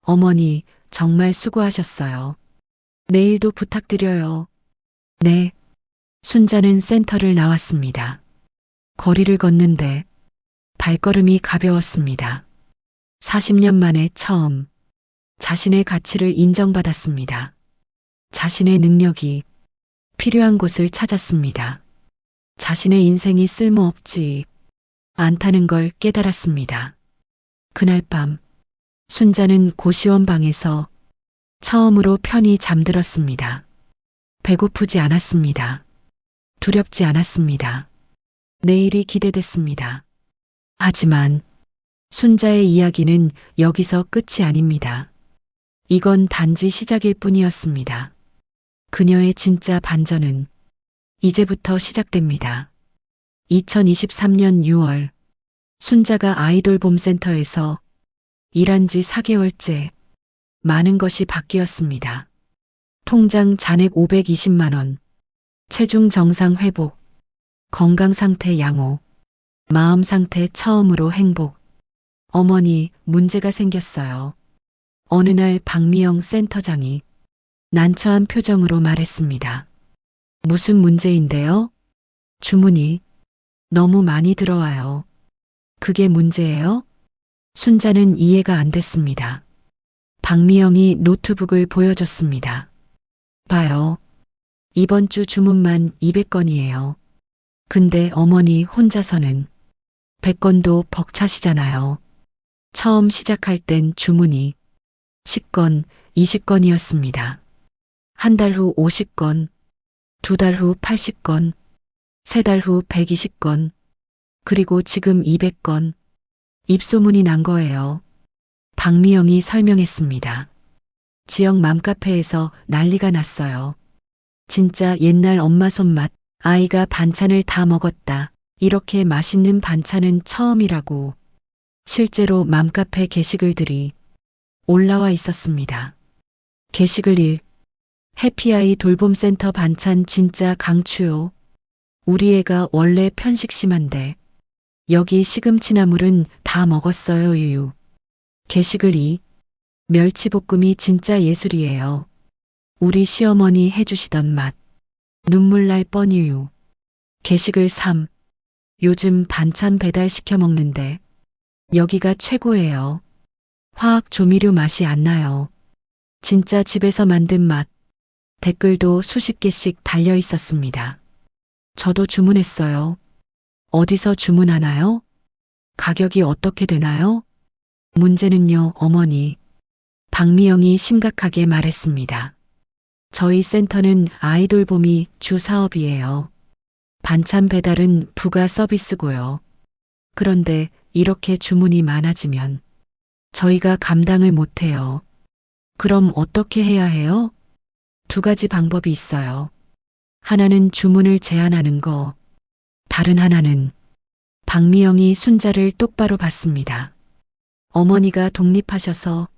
Speaker 1: 어머니, 정말 수고하셨어요. 내일도 부탁드려요. 네. 순자는 센터를 나왔습니다. 거리를 걷는데 발걸음이 가벼웠습니다. 40년 만에 처음 자신의 가치를 인정받았습니다. 자신의 능력이 필요한 곳을 찾았습니다. 자신의 인생이 쓸모없지 않다는 걸 깨달았습니다. 그날 밤 순자는 고시원 방에서 처음으로 편히 잠들었습니다. 배고프지 않았습니다. 두렵지 않았습니다. 내일이 기대됐습니다. 하지만 순자의 이야기는 여기서 끝이 아닙니다. 이건 단지 시작일 뿐이었습니다. 그녀의 진짜 반전은 이제부터 시작됩니다. 2023년 6월 순자가 아이돌 봄센터에서 일한 지 4개월째 많은 것이 바뀌었습니다. 통장 잔액 520만 원, 체중 정상 회복, 건강 상태 양호, 마음 상태 처음으로 행복. 어머니, 문제가 생겼어요. 어느 날 박미영 센터장이 난처한 표정으로 말했습니다. 무슨 문제인데요? 주문이 너무 많이 들어와요. 그게 문제예요? 순자는 이해가 안 됐습니다. 박미영이 노트북을 보여줬습니다. 봐요. 이번 주 주문만 200건이에요. 근데 어머니 혼자서는 100건도 벅차시잖아요. 처음 시작할 땐 주문이 10건, 20건이었습니다. 한 달 후 50건, 2달 후 80건, 3달 후 120건, 그리고 지금 200건. 입소문이 난 거예요. 박미영이 설명했습니다. 지역 맘카페에서 난리가 났어요. 진짜 옛날 엄마 손맛, 아이가 반찬을 다 먹었다. 이렇게 맛있는 반찬은 처음이라고. 실제로 맘카페 게시글들이 올라와 있었습니다. 게시글 1. 해피아이 돌봄센터 반찬 진짜 강추요. 우리 애가 원래 편식 심한데 여기 시금치나물은 다 먹었어요 유유. 게시글 2. 멸치볶음이 진짜 예술이에요. 우리 시어머니 해주시던 맛. 눈물 날 뻔유유. 게시글 3. 요즘 반찬 배달 시켜 먹는데 여기가 최고예요. 화학 조미료 맛이 안 나요. 진짜 집에서 만든 맛. 댓글도 수십 개씩 달려 있었습니다. 저도 주문했어요. 어디서 주문하나요? 가격이 어떻게 되나요? 문제는요, 어머니. 박미영이 심각하게 말했습니다. 저희 센터는 아이돌봄이 주 사업이에요. 반찬 배달은 부가 서비스고요. 그런데 이렇게 주문이 많아지면 저희가 감당을 못해요. 그럼 어떻게 해야 해요? 두 가지 방법이 있어요. 하나는 주문을 제한하는 거, 다른 하나는 박미영이 순자를 똑바로 봤습니다. 어머니가 독립하셔서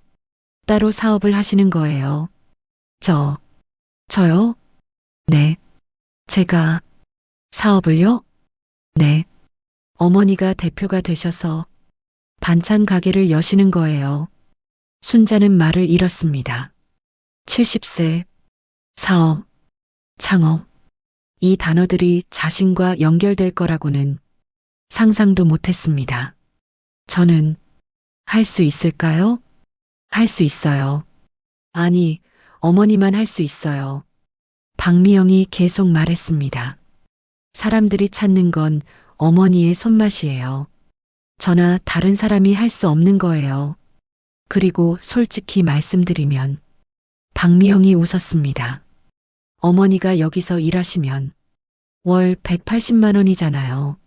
Speaker 1: 따로 사업을 하시는 거예요. 저요? 네. 제가 사업을요? 네. 어머니가 대표가 되셔서 반찬 가게를 여시는 거예요. 순자는 말을 잃었습니다. 70세, 사업, 창업. 이 단어들이 자신과 연결될 거라고는 상상도 못했습니다. 저는 할 수 있을까요? 할 수 있어요. 아니, 어머니만 할 수 있어요. 박미영이 계속 말했습니다. 사람들이 찾는 건 어머니의 손맛이에요. 저나 다른 사람이 할 수 없는 거예요. 그리고 솔직히 말씀드리면 박미영이 웃었습니다. 어머니가 여기서 일하시면 월 180만 원이잖아요.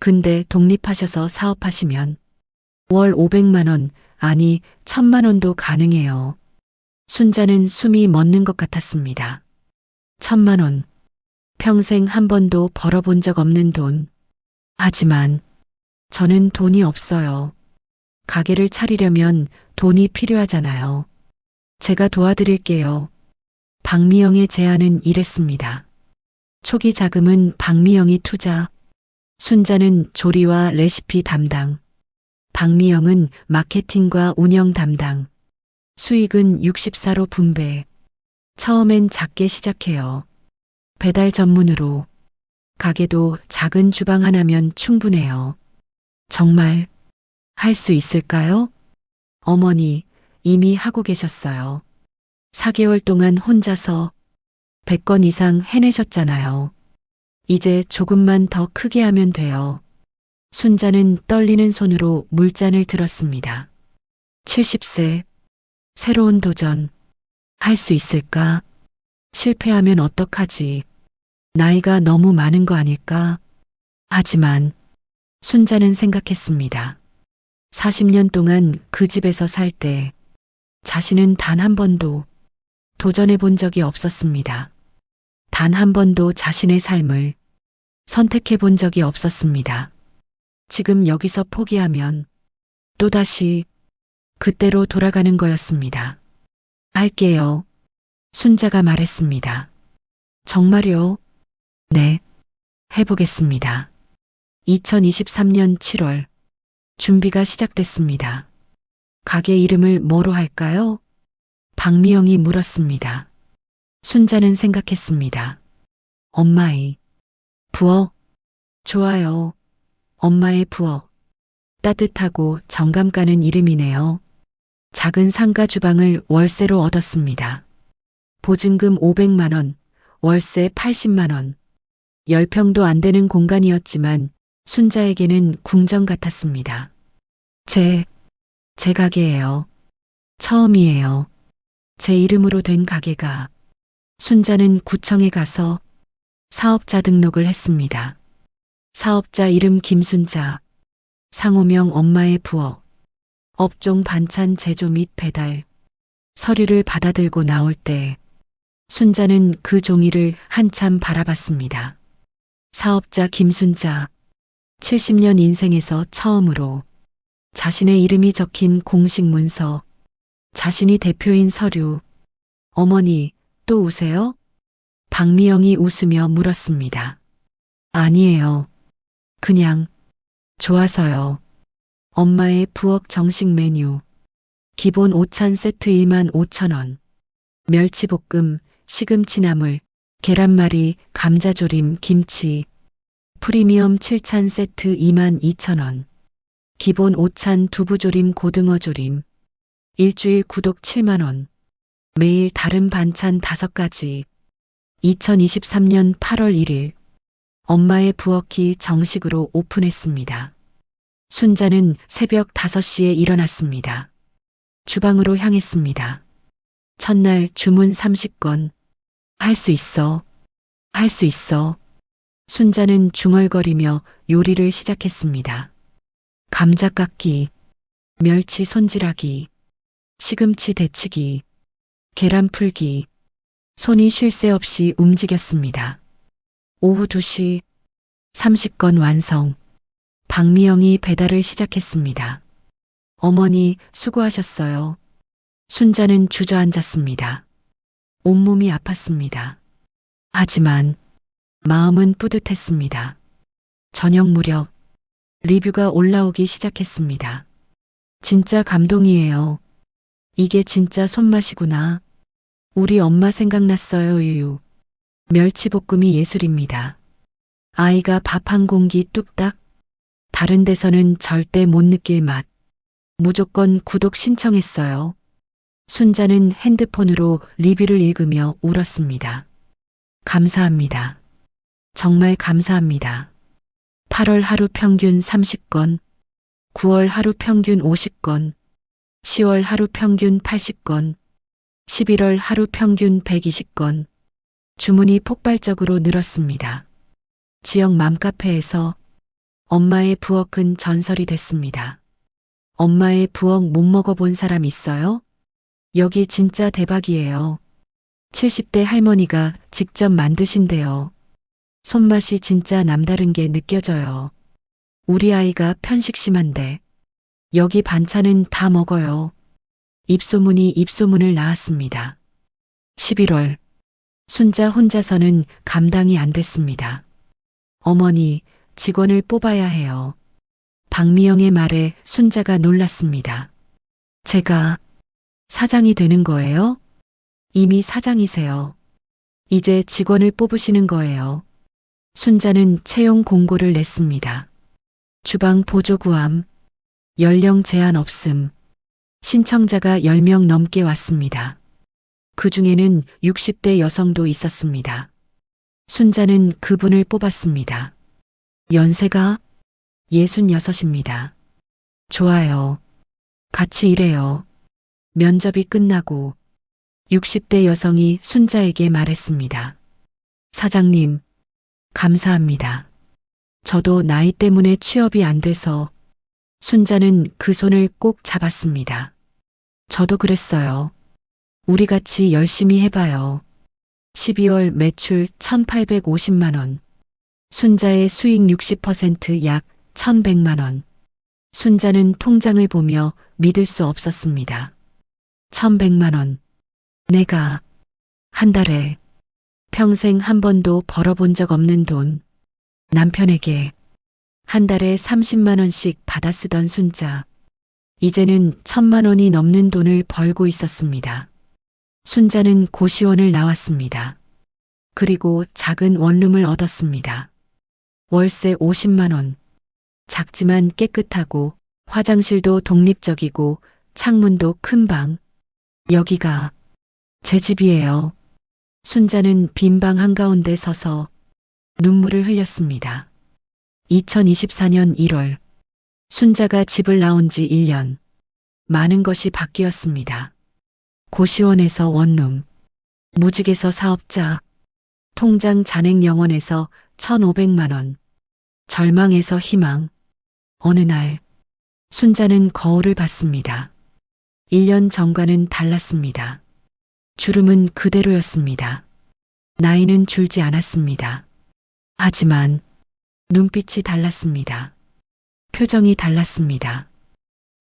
Speaker 1: 근데 독립하셔서 사업하시면 월 500만 원, 아니 1000만 원도 가능해요. 순자는 숨이 멎는 것 같았습니다. 1000만 원. 평생 한 번도 벌어본 적 없는 돈. 하지만 저는 돈이 없어요. 가게를 차리려면 돈이 필요하잖아요. 제가 도와드릴게요. 박미영의 제안은 이랬습니다. 초기 자금은 박미영이 투자, 순자는 조리와 레시피 담당, 박미영은 마케팅과 운영 담당, 수익은 64로 분배. 처음엔 작게 시작해요. 배달 전문으로. 가게도 작은 주방 하나면 충분해요. 정말 할 수 있을까요? 어머니 이미 하고 계셨어요. 4개월 동안 혼자서 100건 이상 해내셨잖아요. 이제 조금만 더 크게 하면 돼요. 순자는 떨리는 손으로 물잔을 들었습니다. 70세. 새로운 도전. 할 수 있을까? 실패하면 어떡하지? 나이가 너무 많은 거 아닐까? 하지만 순자는 생각했습니다. 40년 동안 그 집에서 살 때 자신은 단 한 번도 도전해 본 적이 없었습니다. 단 한 번도 자신의 삶을 선택해 본 적이 없었습니다. 지금 여기서 포기하면 또다시 그때로 돌아가는 거였습니다. 할게요. 순자가 말했습니다. 정말요? 네, 해보겠습니다. 2023년 7월 준비가 시작됐습니다. 가게 이름을 뭐로 할까요? 박미영이 물었습니다. 순자는 생각했습니다. 엄마의 부엌. 좋아요. 엄마의 부엌. 따뜻하고 정감 가는 이름이네요. 작은 상가 주방을 월세로 얻었습니다. 보증금 500만 원, 월세 80만 원. 10평도 안 되는 공간이었지만 순자에게는 궁전 같았습니다. 제 가게예요. 처음이에요. 제 이름으로 된 가게가. 순자는 구청에 가서 사업자 등록을 했습니다. 사업자 이름 김순자, 상호명 엄마의 부엌, 업종 반찬 제조 및 배달. 서류를 받아들고 나올 때 순자는 그 종이를 한참 바라봤습니다. 사업자 김순자, 70년 인생에서 처음으로 자신의 이름이 적힌 공식 문서, 자신이 대표인 서류. 어머니, 또 우세요? 박미영이 웃으며 물었습니다. 아니에요. 그냥 좋아서요. 엄마의 부엌 정식 메뉴. 기본 오찬 세트 15,000원. 멸치볶음, 시금치나물, 계란말이, 감자조림, 김치. 프리미엄 7찬 세트 22,000원. 기본 5찬 두부조림, 고등어조림. 일주일 구독 7만원. 매일 다른 반찬 5가지. 2023년 8월 1일. 엄마의 부엌이 정식으로 오픈했습니다. 순자는 새벽 5시에 일어났습니다. 주방으로 향했습니다. 첫날 주문 30건. 할 수 있어. 할 수 있어. 순자는 중얼거리며 요리를 시작했습니다. 감자 깎기, 멸치 손질하기, 시금치 데치기, 계란 풀기. 손이 쉴 새 없이 움직였습니다. 오후 2시, 30건 완성. 박미영이 배달을 시작했습니다. 어머니, 수고하셨어요. 순자는 주저앉았습니다. 온몸이 아팠습니다. 하지만 마음은 뿌듯했습니다. 저녁 무렵 리뷰가 올라오기 시작했습니다. 진짜 감동이에요. 이게 진짜 손맛이구나. 우리 엄마 생각났어요. 유유. 멸치볶음이 예술입니다. 아이가 밥 한 공기 뚝딱. 다른 데서는 절대 못 느낄 맛. 무조건 구독 신청했어요. 순자는 핸드폰으로 리뷰를 읽으며 울었습니다. 감사합니다. 정말 감사합니다. 8월 하루 평균 30건, 9월 하루 평균 50건, 10월 하루 평균 80건, 11월 하루 평균 120건. 주문이 폭발적으로 늘었습니다. 지역 맘카페에서 엄마의 부엌은 전설이 됐습니다. 엄마의 부엌 못 먹어본 사람 있어요? 여기 진짜 대박이에요. 70대 할머니가 직접 만드신대요. 손맛이 진짜 남다른 게 느껴져요. 우리 아이가 편식 심한데 여기 반찬은 다 먹어요. 입소문이 입소문을 낳았습니다. 11월. 순자 혼자서는 감당이 안 됐습니다. 어머니, 직원을 뽑아야 해요. 박미영의 말에 순자가 놀랐습니다. 제가 사장이 되는 거예요? 이미 사장이세요. 이제 직원을 뽑으시는 거예요. 순자는 채용 공고를 냈습니다. 주방 보조 구함, 연령 제한 없음. 신청자가 10명 넘게 왔습니다. 그 중에는 60대 여성도 있었습니다. 순자는 그분을 뽑았습니다. 연세가 66입니다. 좋아요. 같이 일해요. 면접이 끝나고 60대 여성이 순자에게 말했습니다. 사장님, 감사합니다. 저도 나이 때문에 취업이 안 돼서. 순자는 그 손을 꼭 잡았습니다. 저도 그랬어요. 우리 같이 열심히 해봐요. 12월 매출 1,850만 원. 순자의 수익 60%약 1,100만 원. 순자는 통장을 보며 믿을 수 없었습니다. 1,100만 원. 내가 한 달에 평생 한 번도 벌어본 적 없는 돈. 남편에게 한 달에 30만 원씩 받아 쓰던 순자. 이제는 1,000만 원이 넘는 돈을 벌고 있었습니다. 순자는 고시원을 나왔습니다. 그리고 작은 원룸을 얻었습니다. 월세 50만 원. 작지만 깨끗하고 화장실도 독립적이고 창문도 큰 방. 여기가 제 집이에요. 순자는 빈 방 한가운데 서서 눈물을 흘렸습니다. 2024년 1월. 순자가 집을 나온 지 1년. 많은 것이 바뀌었습니다. 고시원에서 원룸, 무직에서 사업자, 통장 잔액 영원에서 1,500만 원, 절망에서 희망. 어느 날 순자는 거울을 봤습니다. 1년 전과는 달랐습니다. 주름은 그대로였습니다. 나이는 줄지 않았습니다. 하지만 눈빛이 달랐습니다. 표정이 달랐습니다.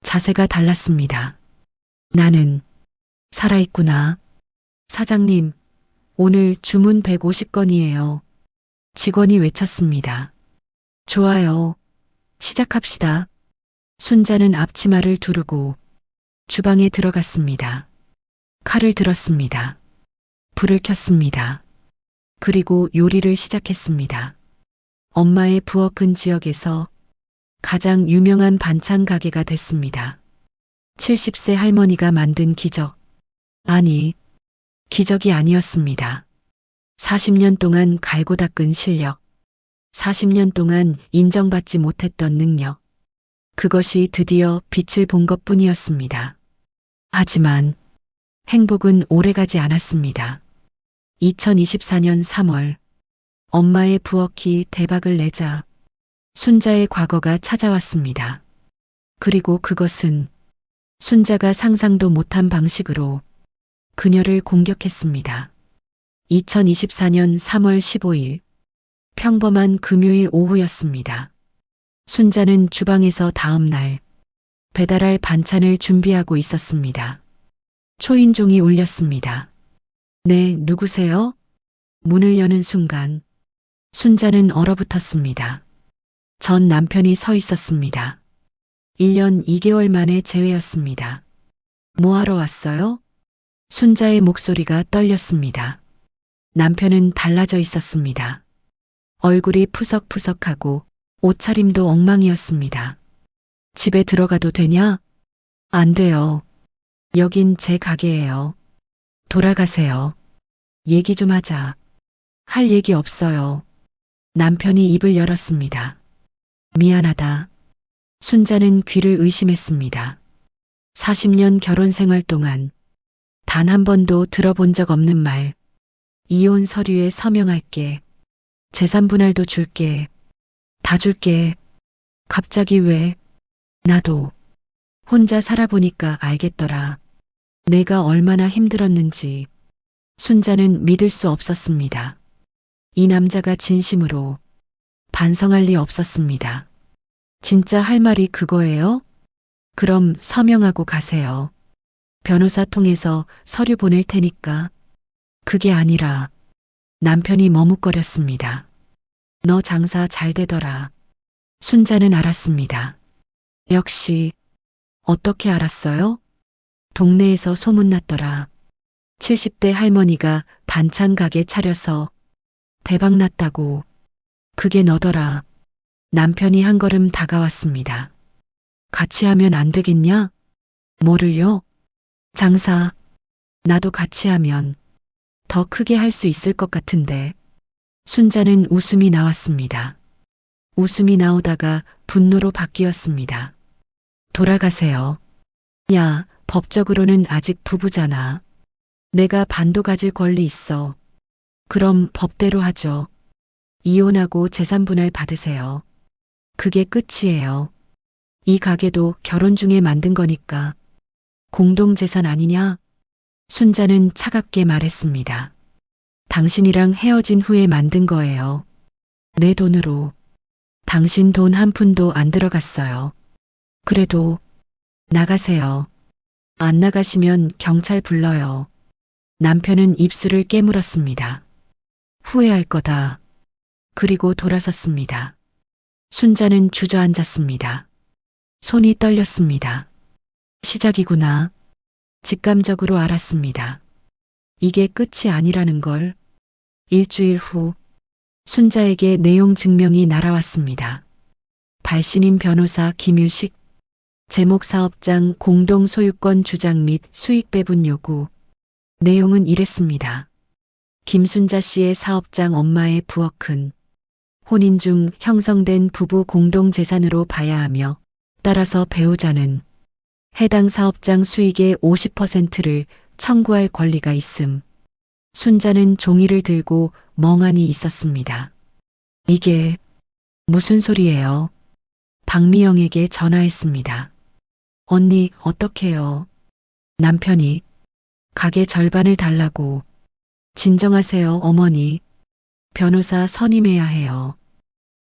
Speaker 1: 자세가 달랐습니다. 나는 살아있구나. 사장님, 오늘 주문 150건이에요. 직원이 외쳤습니다. 좋아요. 시작합시다. 순자는 앞치마를 두르고 주방에 들어갔습니다. 칼을 들었습니다. 불을 켰습니다. 그리고 요리를 시작했습니다. 엄마의 부엌은 지역에서 가장 유명한 반찬 가게가 됐습니다. 70세 할머니가 만든 기적. 아니, 기적이 아니었습니다. 40년 동안 갈고 닦은 실력. 40년 동안 인정받지 못했던 능력. 그것이 드디어 빛을 본 것뿐이었습니다. 하지만 행복은 오래가지 않았습니다. 2024년 3월 엄마의 부엌이 대박을 내자 순자의 과거가 찾아왔습니다. 그리고 그것은 순자가 상상도 못한 방식으로 그녀를 공격했습니다. 2024년 3월 15일 평범한 금요일 오후였습니다. 순자는 주방에서 다음 날 배달할 반찬을 준비하고 있었습니다. 초인종이 울렸습니다. 네, 누구세요? 문을 여는 순간 순자는 얼어붙었습니다. 전 남편이 서 있었습니다. 1년 2개월 만에 재회였습니다. 뭐 하러 왔어요? 순자의 목소리가 떨렸습니다. 남편은 달라져 있었습니다. 얼굴이 푸석푸석하고 옷차림도 엉망이었습니다. 집에 들어가도 되냐? 안 돼요. 여긴 제 가게예요. 돌아가세요. 얘기 좀 하자. 할 얘기 없어요. 남편이 입을 열었습니다. 미안하다. 순자는 귀를 의심했습니다. 40년 결혼 생활 동안 단 한 번도 들어본 적 없는 말. 이혼 서류에 서명할게. 재산 분할도 줄게. 다 줄게. 갑자기 왜? 나도 혼자 살아보니까 알겠더라. 내가 얼마나 힘들었는지. 순자는 믿을 수 없었습니다. 이 남자가 진심으로 반성할 리 없었습니다. 진짜 할 말이 그거예요? 그럼 서명하고 가세요. 변호사 통해서 서류 보낼 테니까. 그게 아니라 남편이 머뭇거렸습니다. 너 장사 잘 되더라. 순자는 알았습니다. 역시 어떻게 알았어요? 동네에서 소문났더라. 70대 할머니가 반찬 가게 차려서 대박났다고. 그게 너더라. 남편이 한 걸음 다가왔습니다. 같이 하면 안 되겠냐? 뭐를요? 장사. 나도 같이 하면 더 크게 할 수 있을 것 같은데. 순자는 웃음이 나왔습니다. 웃음이 나오다가 분노로 바뀌었습니다. 돌아가세요. 야, 법적으로는 아직 부부잖아. 내가 반도 가질 권리 있어. 그럼 법대로 하죠. 이혼하고 재산 분할 받으세요. 그게 끝이에요. 이 가게도 결혼 중에 만든 거니까. 공동재산 아니냐? 순자는 차갑게 말했습니다. 당신이랑 헤어진 후에 만든 거예요. 내 돈으로. 당신 돈 한 푼도 안 들어갔어요. 그래도 나가세요. 안 나가시면 경찰 불러요. 남편은 입술을 깨물었습니다. 후회할 거다. 그리고 돌아섰습니다. 순자는 주저앉았습니다. 손이 떨렸습니다. 시작이구나. 직감적으로 알았습니다. 이게 끝이 아니라는 걸. 일주일 후 순자에게 내용 증명이 날아왔습니다. 발신인 변호사 김유식, 제목 사업장 공동 소유권 주장 및 수익 배분 요구. 내용은 이랬습니다. 김순자 씨의 사업장 엄마의 부엌은 혼인 중 형성된 부부 공동 재산으로 봐야 하며, 따라서 배우자는 해당 사업장 수익의 50%를 청구할 권리가 있음. 순자는 종이를 들고 멍하니 있었습니다. 이게 무슨 소리예요? 박미영에게 전화했습니다. 언니, 어떡해요? 남편이 가게 절반을 달라고. 진정하세요, 어머니. 변호사 선임해야 해요.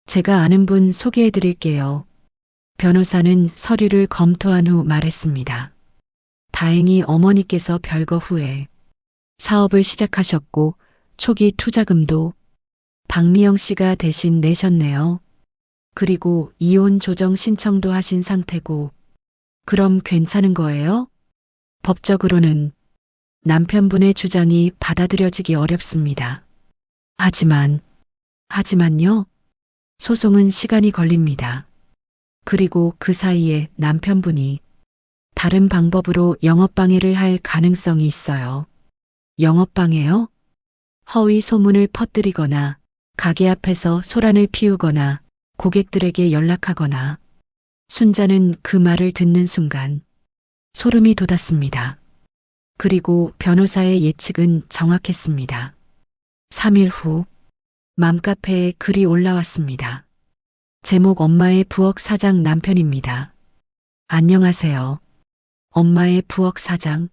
Speaker 1: 제가 아는 분 소개해 드릴게요. 변호사는 서류를 검토한 후 말했습니다. 다행히 어머니께서 별거 후에 사업을 시작하셨고 초기 투자금도 박미영 씨가 대신 내셨네요. 그리고 이혼 조정 신청도 하신 상태고, 그럼 괜찮은 거예요? 법적으로는 남편분의 주장이 받아들여지기 어렵습니다. 하지만요, 소송은 시간이 걸립니다. 그리고 그 사이에 남편분이 다른 방법으로 영업방해를 할 가능성이 있어요. 영업방해요? 허위 소문을 퍼뜨리거나 가게 앞에서 소란을 피우거나 고객들에게 연락하거나. 순자는 그 말을 듣는 순간 소름이 돋았습니다. 그리고 변호사의 예측은 정확했습니다. 3일 후 맘카페에 글이 올라왔습니다. 제목 엄마의 부엌 사장 남편입니다. 안녕하세요. 엄마의 부엌 사장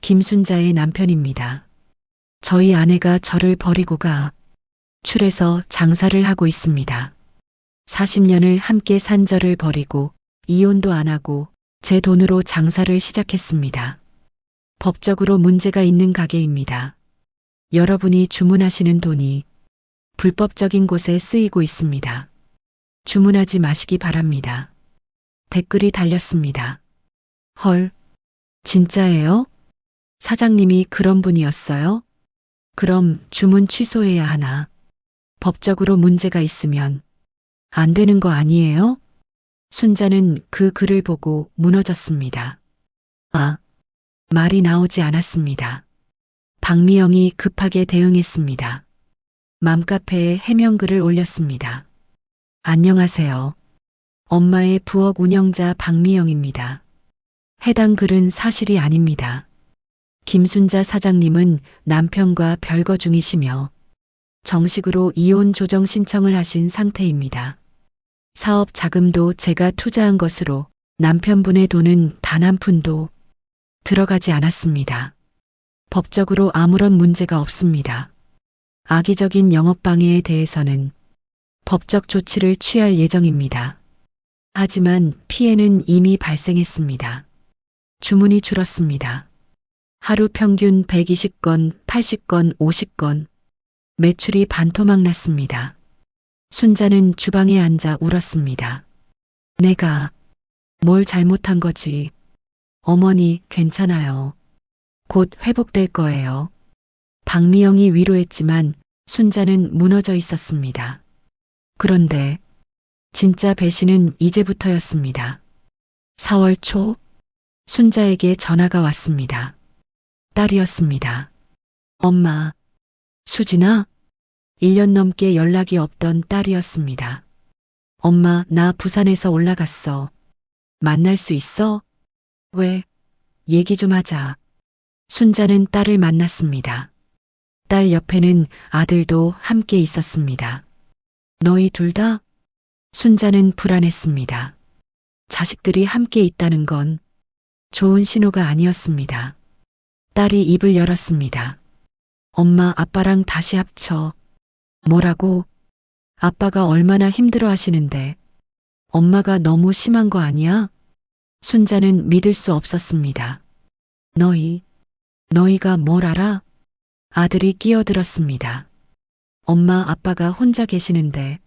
Speaker 1: 김순자의 남편입니다. 저희 아내가 저를 버리고 가 출에서 장사를 하고 있습니다. 40년을 함께 산 저를 버리고 이혼도 안 하고 제 돈으로 장사를 시작했습니다. 법적으로 문제가 있는 가게입니다. 여러분이 주문하시는 돈이 불법적인 곳에 쓰이고 있습니다. 주문하지 마시기 바랍니다. 댓글이 달렸습니다. 헐, 진짜예요? 사장님이 그런 분이었어요? 그럼 주문 취소해야 하나? 법적으로 문제가 있으면 안 되는 거 아니에요? 순자는 그 글을 보고 무너졌습니다. 말이 나오지 않았습니다. 박미영이 급하게 대응했습니다. 맘카페에 해명글을 올렸습니다. 안녕하세요. 엄마의 부엌 운영자 박미영입니다. 해당 글은 사실이 아닙니다. 김순자 사장님은 남편과 별거 중이시며 정식으로 이혼 조정 신청을 하신 상태입니다. 사업 자금도 제가 투자한 것으로 남편분의 돈은 단 한 푼도 들어가지 않았습니다. 법적으로 아무런 문제가 없습니다. 악의적인 영업방해에 대해서는 법적 조치를 취할 예정입니다. 하지만 피해는 이미 발생했습니다. 주문이 줄었습니다. 하루 평균 120건, 80건, 50건, 매출이 반토막 났습니다. 순자는 주방에 앉아 울었습니다. 내가 뭘 잘못한 거지? 어머니, 괜찮아요. 곧 회복될 거예요. 박미영이 위로했지만 순자는 무너져 있었습니다. 그런데 진짜 배신은 이제부터였습니다. 4월 초 순자에게 전화가 왔습니다. 딸이었습니다. 엄마, 수진아? 1년 넘게 연락이 없던 딸이었습니다. 엄마, 나 부산에서 올라갔어. 만날 수 있어? 왜? 얘기 좀 하자. 순자는 딸을 만났습니다. 딸 옆에는 아들도 함께 있었습니다. 너희 둘 다? 순자는 불안했습니다. 자식들이 함께 있다는 건 좋은 신호가 아니었습니다. 딸이 입을 열었습니다. 엄마, 아빠랑 다시 합쳐. 뭐라고? 아빠가 얼마나 힘들어 하시는데 엄마가 너무 심한 거 아니야? 순자는 믿을 수 없었습니다. 너희가 뭘 알아? 아들이 끼어들었습니다. 엄마, 아빠가 혼자 계시는데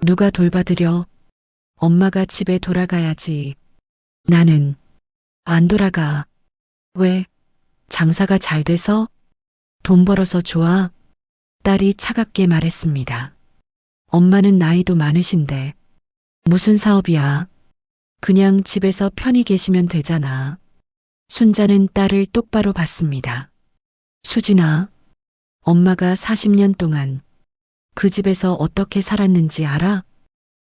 Speaker 1: 누가 돌봐드려? 엄마가 집에 돌아가야지. 나는 안 돌아가. 왜? 장사가 잘 돼서? 돈 벌어서 좋아? 딸이 차갑게 말했습니다. 엄마는 나이도 많으신데 무슨 사업이야? 그냥 집에서 편히 계시면 되잖아. 순자는 딸을 똑바로 봤습니다. 수진아, 엄마가 40년 동안 그 집에서 어떻게 살았는지 알아?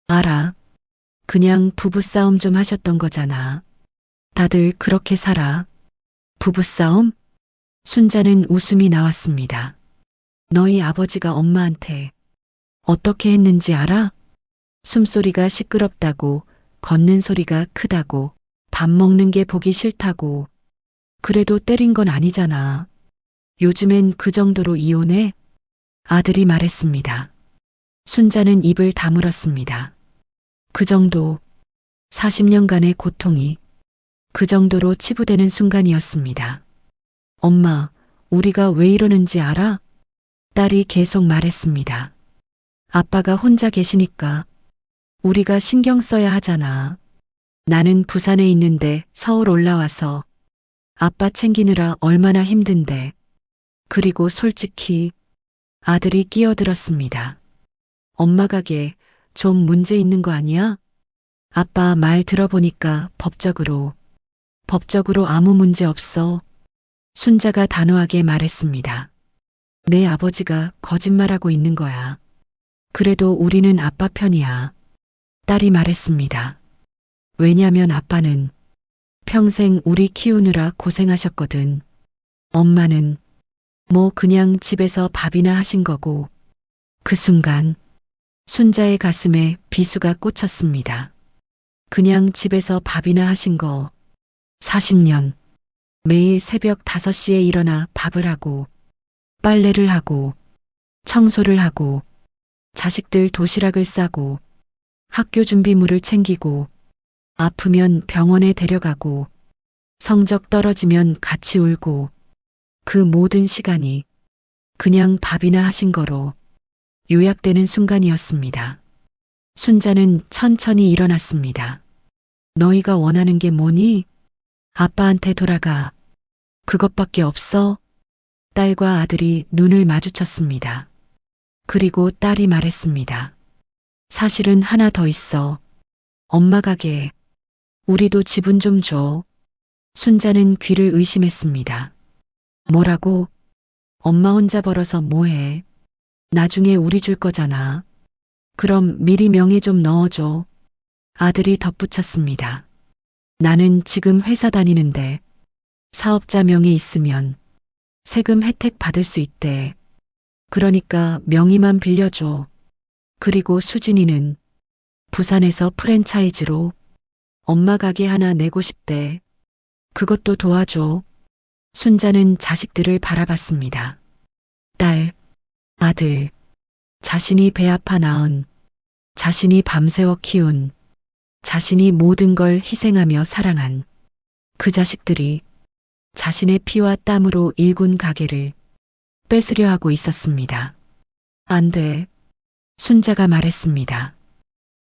Speaker 1: 알아. 그냥 부부싸움 좀 하셨던 거잖아. 다들 그렇게 살아. 부부싸움? 순자는 웃음이 나왔습니다. 너희 아버지가 엄마한테 어떻게 했는지 알아? 숨소리가 시끄럽다고, 걷는 소리가 크다고, 밥 먹는 게 보기 싫다고, 그래도 때린 건 아니잖아. 요즘엔 그 정도로 이혼해? 아들이 말했습니다. 순자는 입을 다물었습니다. 그 정도, 40년간의 고통이 그 정도로 치부되는 순간이었습니다. 엄마, 우리가 왜 이러는지 알아? 딸이 계속 말했습니다. 아빠가 혼자 계시니까 우리가 신경 써야 하잖아. 나는 부산에 있는데 서울 올라와서 아빠 챙기느라 얼마나 힘든데. 그리고 솔직히 아들이 끼어들었습니다. 엄마 가게 좀 문제 있는 거 아니야? 아빠 말 들어보니까 법적으로 아무 문제 없어. 순자가 단호하게 말했습니다. 내 아버지가 거짓말하고 있는 거야. 그래도 우리는 아빠 편이야. 딸이 말했습니다. 왜냐면 아빠는 평생 우리 키우느라 고생하셨거든. 엄마는 뭐 그냥 집에서 밥이나 하신 거고. 그 순간 순자의 가슴에 비수가 꽂혔습니다. 그냥 집에서 밥이나 하신 거 40년 매일 새벽 5시에 일어나 밥을 하고 빨래를 하고 청소를 하고 자식들 도시락을 싸고 학교 준비물을 챙기고 아프면 병원에 데려가고 성적 떨어지면 같이 울고 그 모든 시간이 그냥 밥이나 하신 거로 요약되는 순간이었습니다. 순자는 천천히 일어났습니다. 너희가 원하는 게 뭐니? 아빠한테 돌아가. 그것밖에 없어? 딸과 아들이 눈을 마주쳤습니다. 그리고 딸이 말했습니다. 사실은 하나 더 있어. 엄마 가게. 우리도 지분 좀 줘. 순자는 귀를 의심했습니다. 뭐라고? 엄마 혼자 벌어서 뭐해? 나중에 우리 줄 거잖아. 그럼 미리 명의 좀 넣어줘. 아들이 덧붙였습니다. 나는 지금 회사 다니는데 사업자 명의 있으면 세금 혜택 받을 수 있대. 그러니까 명의만 빌려줘. 그리고 수진이는 부산에서 프랜차이즈로 엄마 가게 하나 내고 싶대. 그것도 도와줘. 순자는 자식들을 바라봤습니다. 딸, 아들, 자신이 배 아파 낳은, 자신이 밤새워 키운, 자신이 모든 걸 희생하며 사랑한 그 자식들이 자신의 피와 땀으로 일군 가게를 뺏으려 하고 있었습니다. 안 돼. 순자가 말했습니다.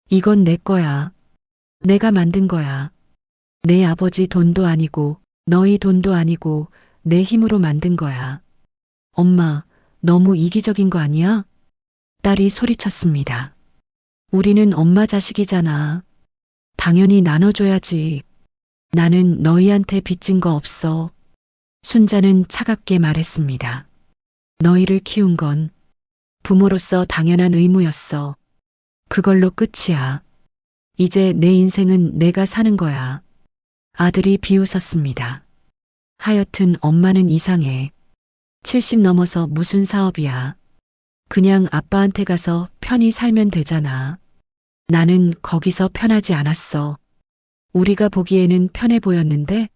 Speaker 1: 이건 내 거야. 내가 만든 거야. 내 아버지 돈도 아니고 너희 돈도 아니고 내 힘으로 만든 거야. 엄마, 너무 이기적인 거 아니야? 딸이 소리쳤습니다. 우리는 엄마 자식이잖아. 당연히 나눠줘야지. 나는 너희한테 빚진 거 없어. 순자는 차갑게 말했습니다. 너희를 키운 건 부모로서 당연한 의무였어. 그걸로 끝이야. 이제 내 인생은 내가 사는 거야. 아들이 비웃었습니다. 하여튼 엄마는 이상해. 70 넘어서 무슨 사업이야. 그냥 아빠한테 가서 편히 살면 되잖아. 나는 거기서 편하지 않았어. 우리가 보기에는 편해 보였는데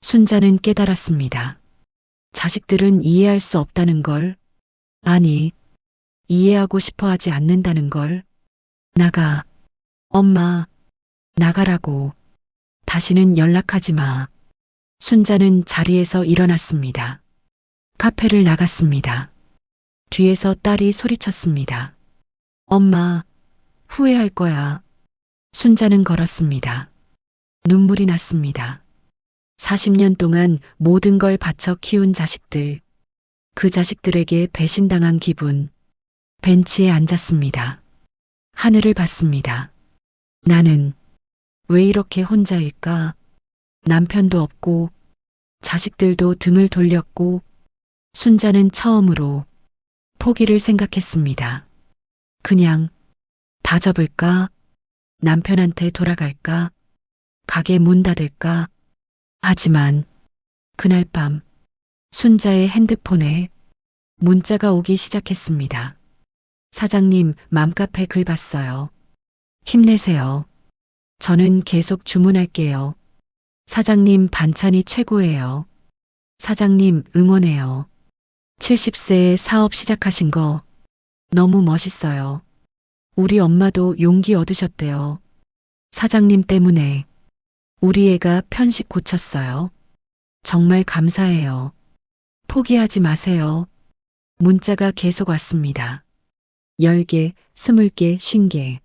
Speaker 1: 순자는 깨달았습니다. 자식들은 이해할 수 없다는 걸. 아니, 이해하고 싶어 하지 않는다는 걸. 나가. 엄마, 나가라고. 다시는 연락하지 마. 순자는 자리에서 일어났습니다. 카페를 나갔습니다. 뒤에서 딸이 소리쳤습니다. 엄마, 후회할 거야. 순자는 걸었습니다. 눈물이 났습니다. 40년 동안 모든 걸 바쳐 키운 자식들. 그 자식들에게 배신당한 기분. 벤치에 앉았습니다. 하늘을 봤습니다. 나는 왜 이렇게 혼자일까? 남편도 없고 자식들도 등을 돌렸고 순자는 처음으로 포기를 생각했습니다. 그냥 다 접을까? 남편한테 돌아갈까? 가게 문 닫을까? 하지만 그날 밤 순자의 핸드폰에 문자가 오기 시작했습니다. 사장님, 맘카페 글 봤어요. 힘내세요. 저는 계속 주문할게요. 사장님 반찬이 최고예요. 사장님 응원해요. 70세에 사업 시작하신 거 너무 멋있어요. 우리 엄마도 용기 얻으셨대요. 사장님 때문에 우리 애가 편식 고쳤어요. 정말 감사해요. 포기하지 마세요. 문자가 계속 왔습니다. 10개, 20개, 50개.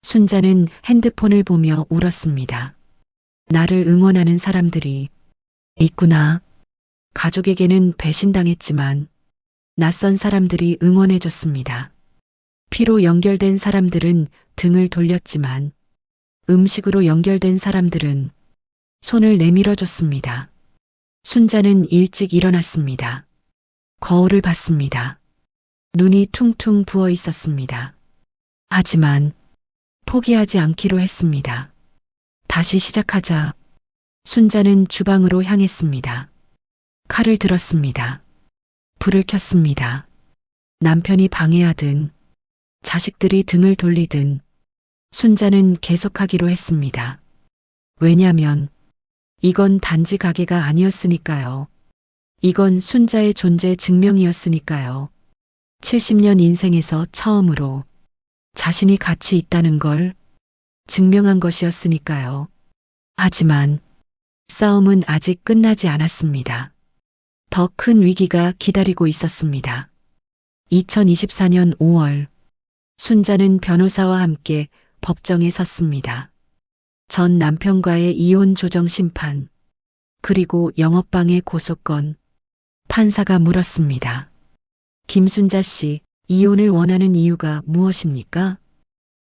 Speaker 1: 순자는 핸드폰을 보며 울었습니다. 나를 응원하는 사람들이 있구나. 가족에게는 배신당했지만 낯선 사람들이 응원해줬습니다. 피로 연결된 사람들은 등을 돌렸지만 음식으로 연결된 사람들은 손을 내밀어줬습니다. 순자는 일찍 일어났습니다. 거울을 봤습니다. 눈이 퉁퉁 부어 있었습니다. 하지만 포기하지 않기로 했습니다. 다시 시작하자. 순자는 주방으로 향했습니다. 칼을 들었습니다. 불을 켰습니다. 남편이 방해하든 자식들이 등을 돌리든 순자는 계속하기로 했습니다. 왜냐면 이건 단지 가게가 아니었으니까요. 이건 순자의 존재 증명이었으니까요. 70년 인생에서 처음으로 자신이 가치 있다는 걸 증명한 것이었으니까요. 하지만 싸움은 아직 끝나지 않았습니다. 더 큰 위기가 기다리고 있었습니다. 2024년 5월 순자는 변호사와 함께 법정에 섰습니다. 전 남편과의 이혼 조정 심판, 그리고 영업방해 고소건. 판사가 물었습니다. 김순자 씨, 이혼을 원하는 이유가 무엇입니까?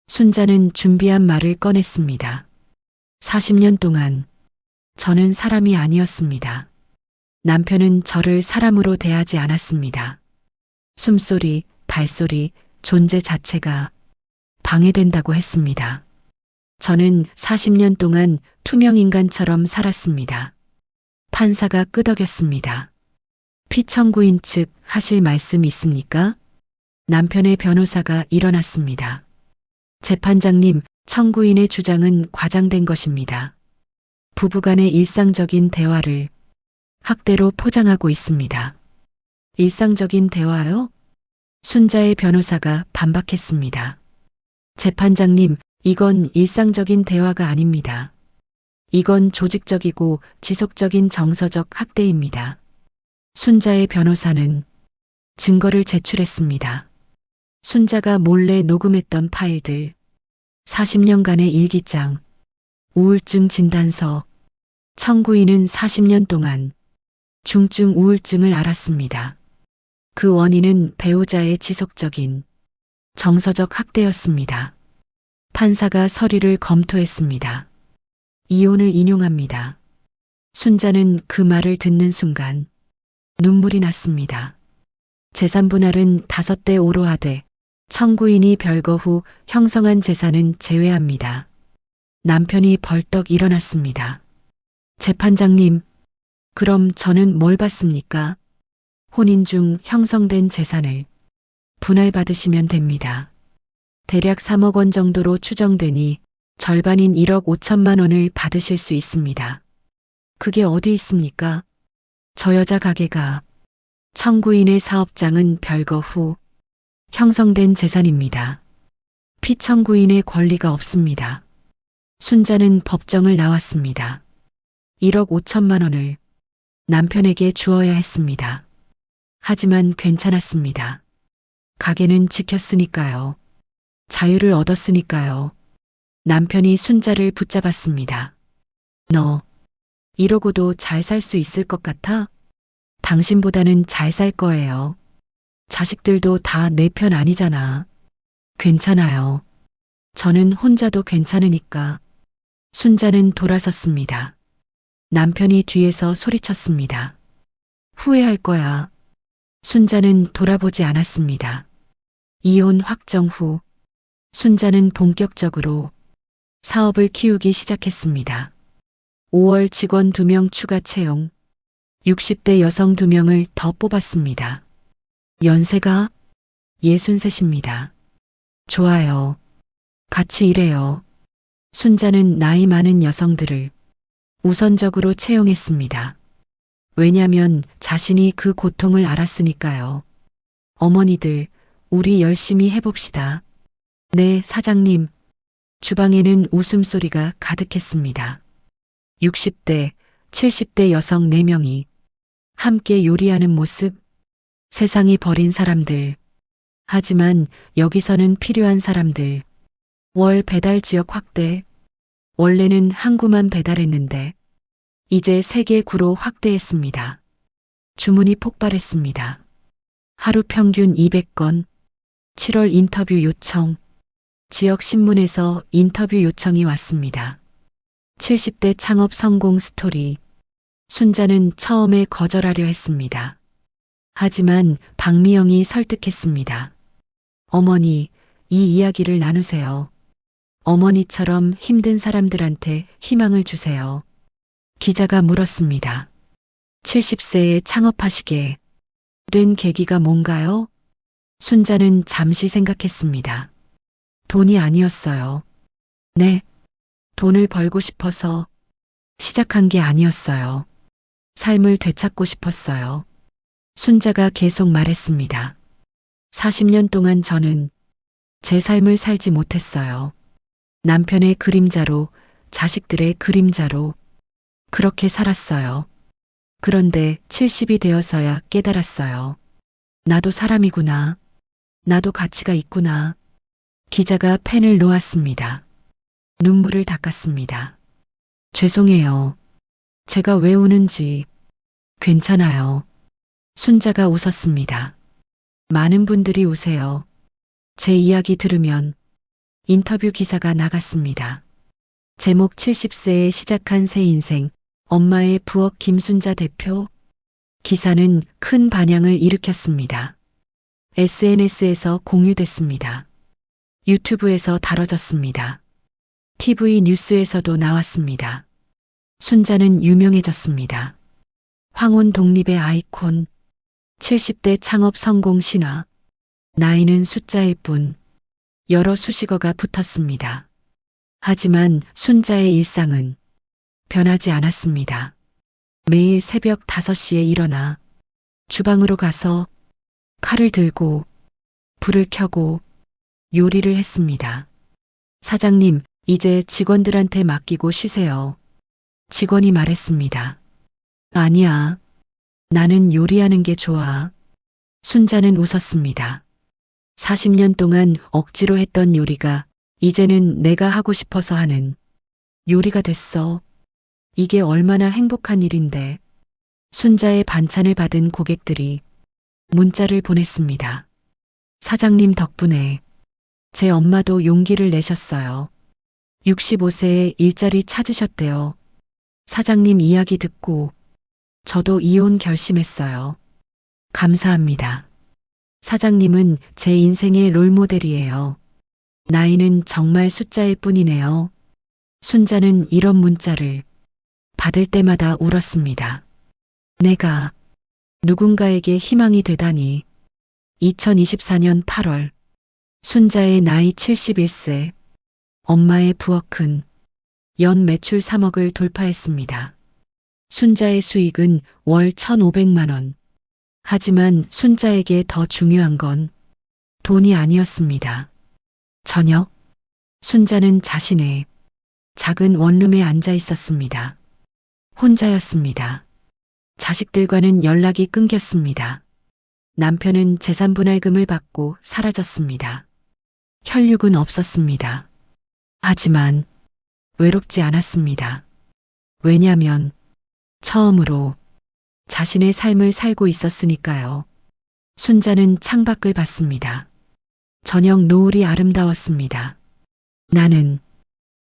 Speaker 1: 순자는 준비한 말을 꺼냈습니다. 40년 동안 저는 사람이 아니었습니다. 남편은 저를 사람으로 대하지 않았습니다. 숨소리, 발소리, 존재 자체가 방해된다고 했습니다. 저는 40년 동안 투명인간처럼 살았습니다. 판사가 끄덕였습니다. 피청구인 측 하실 말씀 있습니까? 남편의 변호사가 일어났습니다. 재판장님, 청구인의 주장은 과장된 것입니다. 부부간의 일상적인 대화를 학대로 포장하고 있습니다. 일상적인 대화요? 순자의 변호사가 반박했습니다. 재판장님, 이건 일상적인 대화가 아닙니다. 이건 조직적이고 지속적인 정서적 학대입니다. 순자의 변호사는 증거를 제출했습니다. 순자가 몰래 녹음했던 파일들, 40년간의 일기장, 우울증 진단서, 청구인은 40년 동안 중증 우울증을 앓았습니다. 그 원인은 배우자의 지속적인 정서적 학대였습니다. 판사가 서류를 검토했습니다. 이혼을 인용합니다. 순자는 그 말을 듣는 순간 눈물이 났습니다. 재산 분할은 5대 5로 하되 청구인이 별거 후 형성한 재산은 제외합니다. 남편이 벌떡 일어났습니다. 재판장님, 그럼 저는 뭘 받습니까? 혼인 중 형성된 재산을 분할받으시면 됩니다. 대략 3억 원 정도로 추정되니 절반인 1억 5천만 원을 받으실 수 있습니다. 그게 어디 있습니까? 저 여자 가게가 청구인의 사업장은 별거 후 형성된 재산입니다. 피청구인의 권리가 없습니다. 순자는 법정을 나왔습니다. 1억 5천만 원을 남편에게 주어야 했습니다. 하지만 괜찮았습니다. 가게는 지켰으니까요. 자유를 얻었으니까요. 남편이 순자를 붙잡았습니다. 너 이러고도 잘 살 수 있을 것 같아? 당신보다는 잘 살 거예요. 자식들도 다 내 편 아니잖아. 괜찮아요. 저는 혼자도 괜찮으니까. 순자는 돌아섰습니다. 남편이 뒤에서 소리쳤습니다. 후회할 거야. 순자는 돌아보지 않았습니다. 이혼 확정 후 순자는 본격적으로 사업을 키우기 시작했습니다. 5월 직원 2명 추가 채용, 60대 여성 2명을 더 뽑았습니다. 연세가 63입니다. 좋아요. 같이 일해요. 순자는 나이 많은 여성들을 우선적으로 채용했습니다. 왜냐면 자신이 그 고통을 알았으니까요. 어머니들, 우리 열심히 해봅시다. 네, 사장님. 주방에는 웃음소리가 가득했습니다. 60대, 70대 여성 4명이 함께 요리하는 모습, 세상이 버린 사람들. 하지만 여기서는 필요한 사람들. 월 배달 지역 확대. 원래는 한 구만 배달했는데 이제 3개 구로 확대했습니다. 주문이 폭발했습니다. 하루 평균 200건. 7월 인터뷰 요청. 지역 신문에서 인터뷰 요청이 왔습니다. 70대 창업 성공 스토리. 순자는 처음에 거절하려 했습니다. 하지만 박미영이 설득했습니다. 어머니, 이 이야기를 나누세요. 어머니처럼 힘든 사람들한테 희망을 주세요. 기자가 물었습니다. 70세에 창업하시게 된 계기가 뭔가요? 순자는 잠시 생각했습니다. 돈이 아니었어요. 네, 돈을 벌고 싶어서 시작한 게 아니었어요. 삶을 되찾고 싶었어요. 순자가 계속 말했습니다. 40년 동안 저는 제 삶을 살지 못했어요. 남편의 그림자로, 자식들의 그림자로 그렇게 살았어요. 그런데 70이 되어서야 깨달았어요. 나도 사람이구나. 나도 가치가 있구나. 기자가 펜을 놓았습니다. 눈물을 닦았습니다. 죄송해요. 제가 왜 우는지. 괜찮아요. 순자가 웃었습니다. 많은 분들이 우세요. 제 이야기 들으면. 인터뷰 기사가 나갔습니다. 제목 70세에 시작한 새 인생, 엄마의 부엌 김순자 대표. 기사는 큰 반향을 일으켰습니다. SNS에서 공유됐습니다. 유튜브에서 다뤄졌습니다. TV 뉴스에서도 나왔습니다. 순자는 유명해졌습니다. 황혼 독립의 아이콘, 70대 창업 성공 신화, 나이는 숫자일 뿐. 여러 수식어가 붙었습니다. 하지만 순자의 일상은 변하지 않았습니다. 매일 새벽 5시에 일어나 주방으로 가서 칼을 들고 불을 켜고 요리를 했습니다. 사장님, 이제 직원들한테 맡기고 쉬세요. 직원이 말했습니다. 아니야. 나는 요리하는 게 좋아. 순자는 웃었습니다. 40년 동안 억지로 했던 요리가 이제는 내가 하고 싶어서 하는 요리가 됐어. 이게 얼마나 행복한 일인데. 순자의 반찬을 받은 고객들이 문자를 보냈습니다. 사장님 덕분에 제 엄마도 용기를 내셨어요. 65세에 일자리 찾으셨대요. 사장님 이야기 듣고 저도 이혼 결심했어요. 감사합니다. 사장님은 제 인생의 롤모델이에요. 나이는 정말 숫자일 뿐이네요. 순자는 이런 문자를 받을 때마다 울었습니다. 내가 누군가에게 희망이 되다니. 2024년 8월 순자의 나이 71세, 엄마의 부엌은 연 매출 3억을 돌파했습니다. 순자의 수익은 월 1,500만 원. 하지만 순자에게 더 중요한 건 돈이 아니었습니다. 저녁, 순자는 자신의 작은 원룸에 앉아 있었습니다. 혼자였습니다. 자식들과는 연락이 끊겼습니다. 남편은 재산분할금을 받고 사라졌습니다. 혈육은 없었습니다. 하지만 외롭지 않았습니다. 왜냐면 처음으로 자신의 삶을 살고 있었으니까요. 순자는 창밖을 봤습니다. 저녁 노을이 아름다웠습니다. 나는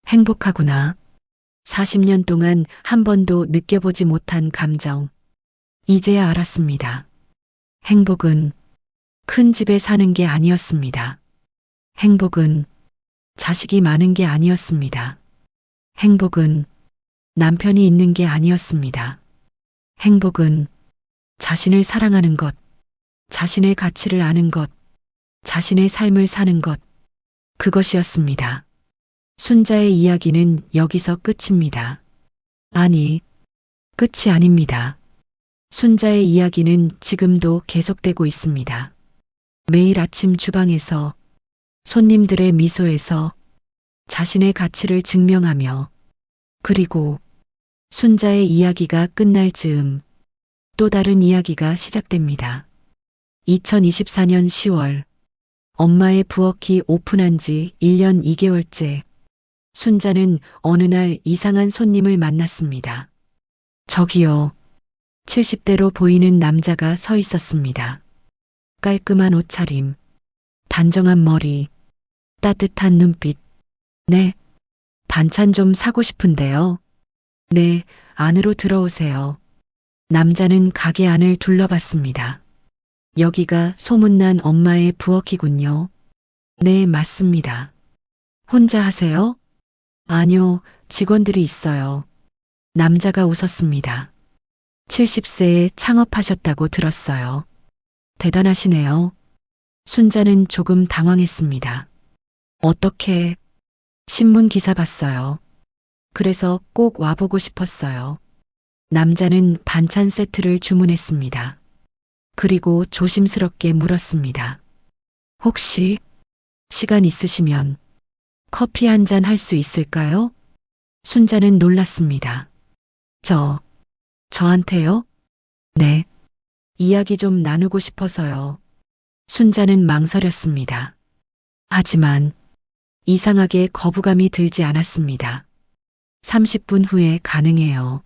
Speaker 1: 행복하구나. 40년 동안 한 번도 느껴보지 못한 감정. 이제야 알았습니다. 행복은 큰 집에 사는 게 아니었습니다. 행복은 자식이 많은 게 아니었습니다. 행복은 남편이 있는 게 아니었습니다. 행복은 자신을 사랑하는 것, 자신의 가치를 아는 것, 자신의 삶을 사는 것, 그것이었습니다. 순자의 이야기는 여기서 끝입니다. 아니, 끝이 아닙니다. 순자의 이야기는 지금도 계속되고 있습니다. 매일 아침 주방에서 손님들의 미소에서 자신의 가치를 증명하며 그리고 순자의 이야기가 끝날 즈음 또 다른 이야기가 시작됩니다. 2024년 10월 엄마의 부엌이 오픈한 지 1년 2개월째 순자는 어느 날 이상한 손님을 만났습니다. 저기요. 70대로 보이는 남자가 서 있었습니다. 깔끔한 옷차림, 단정한 머리, 따뜻한 눈빛. 네, 반찬 좀 사고 싶은데요. 네, 안으로 들어오세요. 남자는 가게 안을 둘러봤습니다. 여기가 소문난 엄마의 부엌이군요. 네, 맞습니다. 혼자 하세요? 아니요, 직원들이 있어요. 남자가 웃었습니다. 70세에 창업하셨다고 들었어요. 대단하시네요. 순자는 조금 당황했습니다. 어떻게? 신문 기사 봤어요. 그래서 꼭 와보고 싶었어요. 남자는 반찬 세트를 주문했습니다. 그리고 조심스럽게 물었습니다. 혹시 시간 있으시면 커피 한 잔 할 수 있을까요? 순자는 놀랐습니다. 저한테요? 네. 이야기 좀 나누고 싶어서요. 순자는 망설였습니다. 하지만 이상하게 거부감이 들지 않았습니다. 30분 후에 가능해요.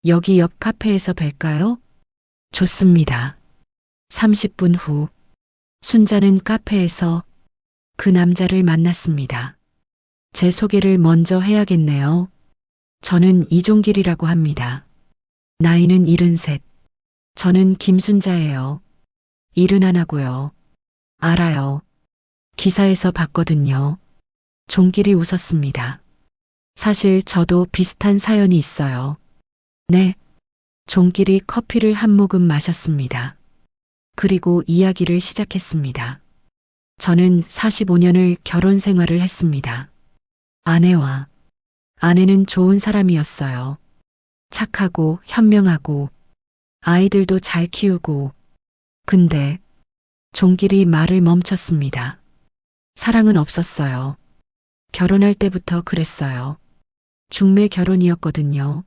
Speaker 1: 여기 옆 카페에서 뵐까요? 좋습니다. 30분 후 순자는 카페에서 그 남자를 만났습니다. 제 소개를 먼저 해야겠네요. 저는 이종길이라고 합니다. 나이는 73. 저는 김순자예요. 일은 안 하고요. 알아요. 기사에서 봤거든요. 종길이 웃었습니다. 사실 저도 비슷한 사연이 있어요. 네. 종길이 커피를 한 모금 마셨습니다. 그리고 이야기를 시작했습니다. 저는 45년을 결혼 생활을 했습니다. 아내는 좋은 사람이었어요. 착하고 현명하고 아이들도 잘 키우고. 근데 종길이 말을 멈췄습니다. 사랑은 없었어요. 결혼할 때부터 그랬어요. 중매 결혼이었거든요.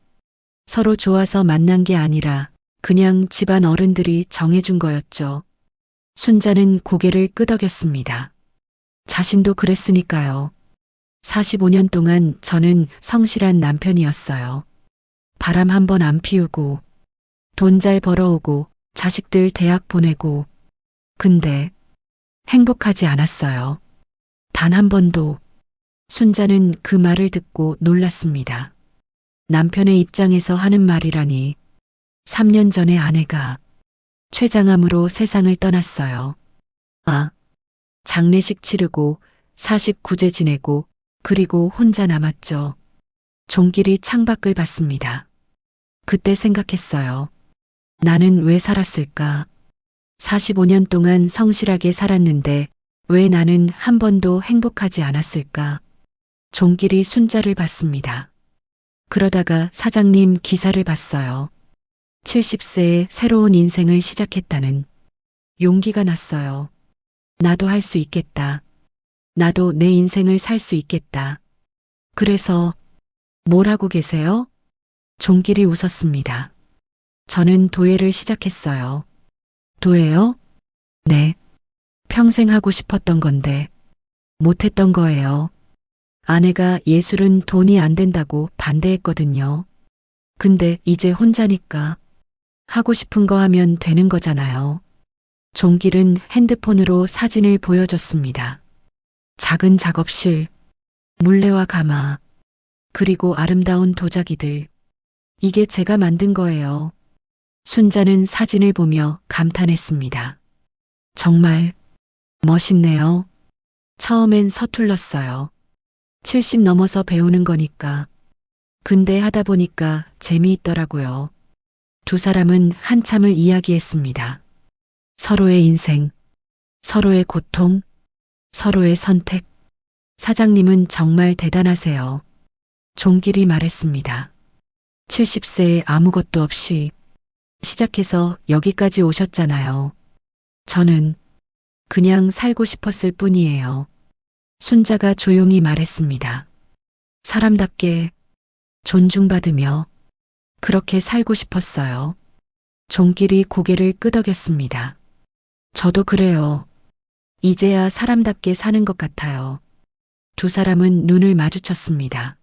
Speaker 1: 서로 좋아서 만난 게 아니라 그냥 집안 어른들이 정해준 거였죠. 순자는 고개를 끄덕였습니다. 자신도 그랬으니까요. 45년 동안 저는 성실한 남편이었어요. 바람 한 번 안 피우고, 돈 잘 벌어오고, 자식들 대학 보내고. 근데 행복하지 않았어요. 단 한 번도. 순자는 그 말을 듣고 놀랐습니다. 남편의 입장에서 하는 말이라니. 3년 전에 아내가 췌장암으로 세상을 떠났어요. 장례식 치르고 49제 지내고 그리고 혼자 남았죠. 종길이 창밖을 봤습니다. 그때 생각했어요. 나는 왜 살았을까? 45년 동안 성실하게 살았는데 왜 나는 한 번도 행복하지 않았을까? 종길이 순자를 봤습니다. 그러다가 사장님 기사를 봤어요. 70세에 새로운 인생을 시작했다는. 용기가 났어요. 나도 할 수 있겠다. 나도 내 인생을 살 수 있겠다. 그래서 뭘 하고 계세요? 종길이 웃었습니다. 저는 도예를 시작했어요. 도예요? 네. 평생 하고 싶었던 건데 못했던 거예요. 아내가 예술은 돈이 안 된다고 반대했거든요. 근데 이제 혼자니까 하고 싶은 거 하면 되는 거잖아요. 종길은 핸드폰으로 사진을 보여줬습니다. 작은 작업실, 물레와 가마, 그리고 아름다운 도자기들. 이게 제가 만든 거예요. 순자는 사진을 보며 감탄했습니다. 정말 멋있네요. 처음엔 서툴렀어요. 70 넘어서 배우는 거니까. 근데 하다 보니까 재미있더라고요. 두 사람은 한참을 이야기했습니다. 서로의 인생, 서로의 고통, 서로의 선택. 사장님은 정말 대단하세요. 종길이 말했습니다. 70세에 아무것도 없이 시작해서 여기까지 오셨잖아요. 저는 그냥 살고 싶었을 뿐이에요. 순자가 조용히 말했습니다. 사람답게 존중받으며 그렇게 살고 싶었어요. 종길이 고개를 끄덕였습니다. 저도 그래요. 이제야 사람답게 사는 것 같아요. 두 사람은 눈을 마주쳤습니다.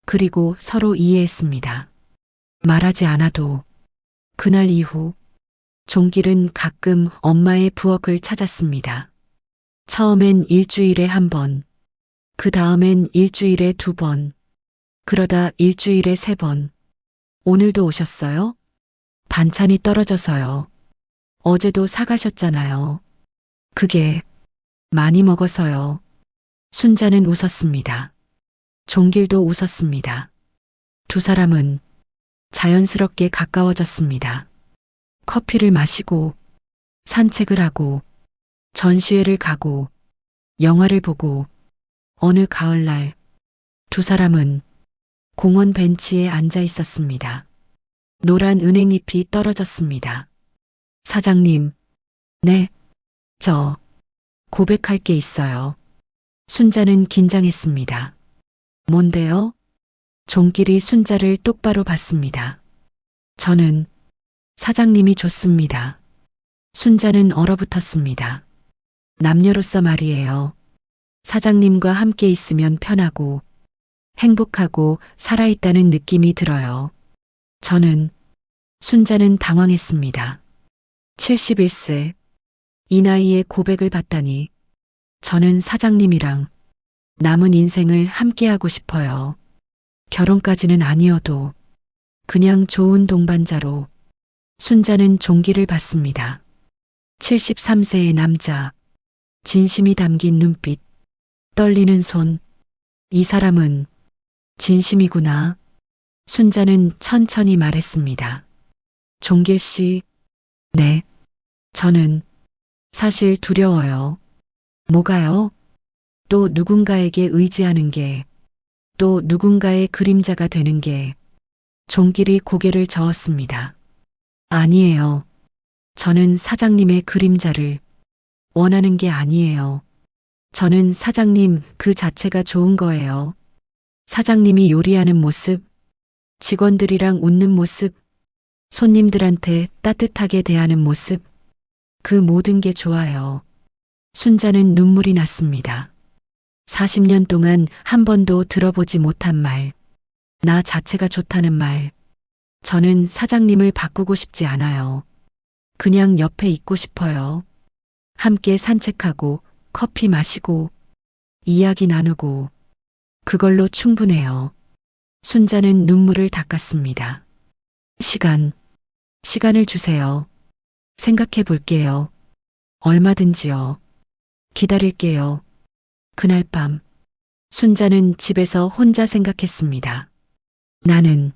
Speaker 1: 그리고 서로 이해했습니다. 말하지 않아도 그날 이후 종길은 가끔 엄마의 부엌을 찾았습니다. 처음엔 일주일에 한 번, 그 다음엔 일주일에 두 번, 그러다 일주일에 세 번. 오늘도 오셨어요? 반찬이 떨어져서요. 어제도 사가셨잖아요. 그게 많이 먹어서요. 순자는 웃었습니다. 종길도 웃었습니다. 두 사람은 자연스럽게 가까워졌습니다. 커피를 마시고 산책을 하고 전시회를 가고 영화를 보고 어느 가을날 두 사람은 공원 벤치에 앉아 있었습니다. 노란 은행잎이 떨어졌습니다. 사장님, 네, 저 고백할 게 있어요. 순자는 긴장했습니다. 뭔데요? 종길이 순자를 똑바로 봤습니다. 저는 사장님이 좋습니다. 순자는 얼어붙었습니다. 남녀로서 말이에요. 사장님과 함께 있으면 편하고 행복하고 살아있다는 느낌이 들어요. 순자는 당황했습니다. 71세, 이 나이에 고백을 받다니. 저는 사장님이랑 남은 인생을 함께하고 싶어요. 결혼까지는 아니어도 그냥 좋은 동반자로. 순자는 종기를 봤습니다. 73세의 남자, 진심이 담긴 눈빛, 떨리는 손. 이 사람은 진심이구나. 순자는 천천히 말했습니다. 종길 씨, 네. 저는 사실 두려워요. 뭐가요? 또 누군가에게 의지하는 게, 또 누군가의 그림자가 되는 게. 종길이 고개를 저었습니다. 아니에요. 저는 사장님의 그림자를 원하는 게 아니에요. 저는 사장님 그 자체가 좋은 거예요. 사장님이 요리하는 모습, 직원들이랑 웃는 모습, 손님들한테 따뜻하게 대하는 모습, 그 모든 게 좋아요. 순자는 눈물이 났습니다. 40년 동안 한 번도 들어보지 못한 말, 나 자체가 좋다는 말. 저는 사장님을 바꾸고 싶지 않아요. 그냥 옆에 있고 싶어요. 함께 산책하고 커피 마시고 이야기 나누고 그걸로 충분해요. 순자는 눈물을 닦았습니다. 시간을 주세요. 생각해 볼게요. 얼마든지요. 기다릴게요. 그날 밤 순자는 집에서 혼자 생각했습니다. 나는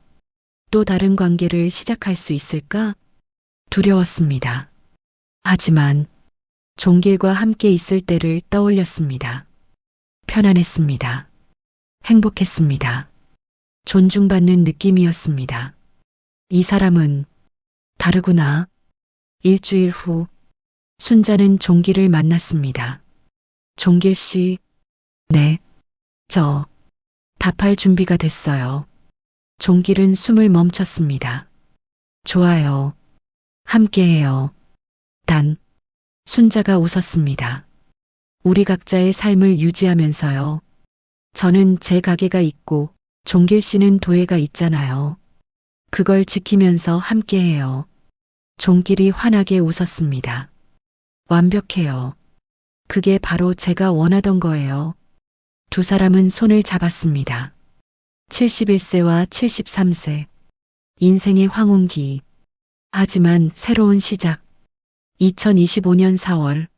Speaker 1: 또 다른 관계를 시작할 수 있을까? 두려웠습니다. 하지만 종길과 함께 있을 때를 떠올렸습니다. 편안했습니다. 행복했습니다. 존중받는 느낌이었습니다. 이 사람은 다르구나. 일주일 후 순자는 종길을 만났습니다. 종길 씨, 네, 저 답할 준비가 됐어요. 종길은 숨을 멈췄습니다. 좋아요. 함께해요. 단, 순자가 웃었습니다. 우리 각자의 삶을 유지하면서요. 저는 제 가게가 있고 종길 씨는 도예가 있잖아요. 그걸 지키면서 함께해요. 종길이 환하게 웃었습니다. 완벽해요. 그게 바로 제가 원하던 거예요. 두 사람은 손을 잡았습니다. 71세와 73세. 인생의 황혼기. 하지만 새로운 시작. 2025년 4월.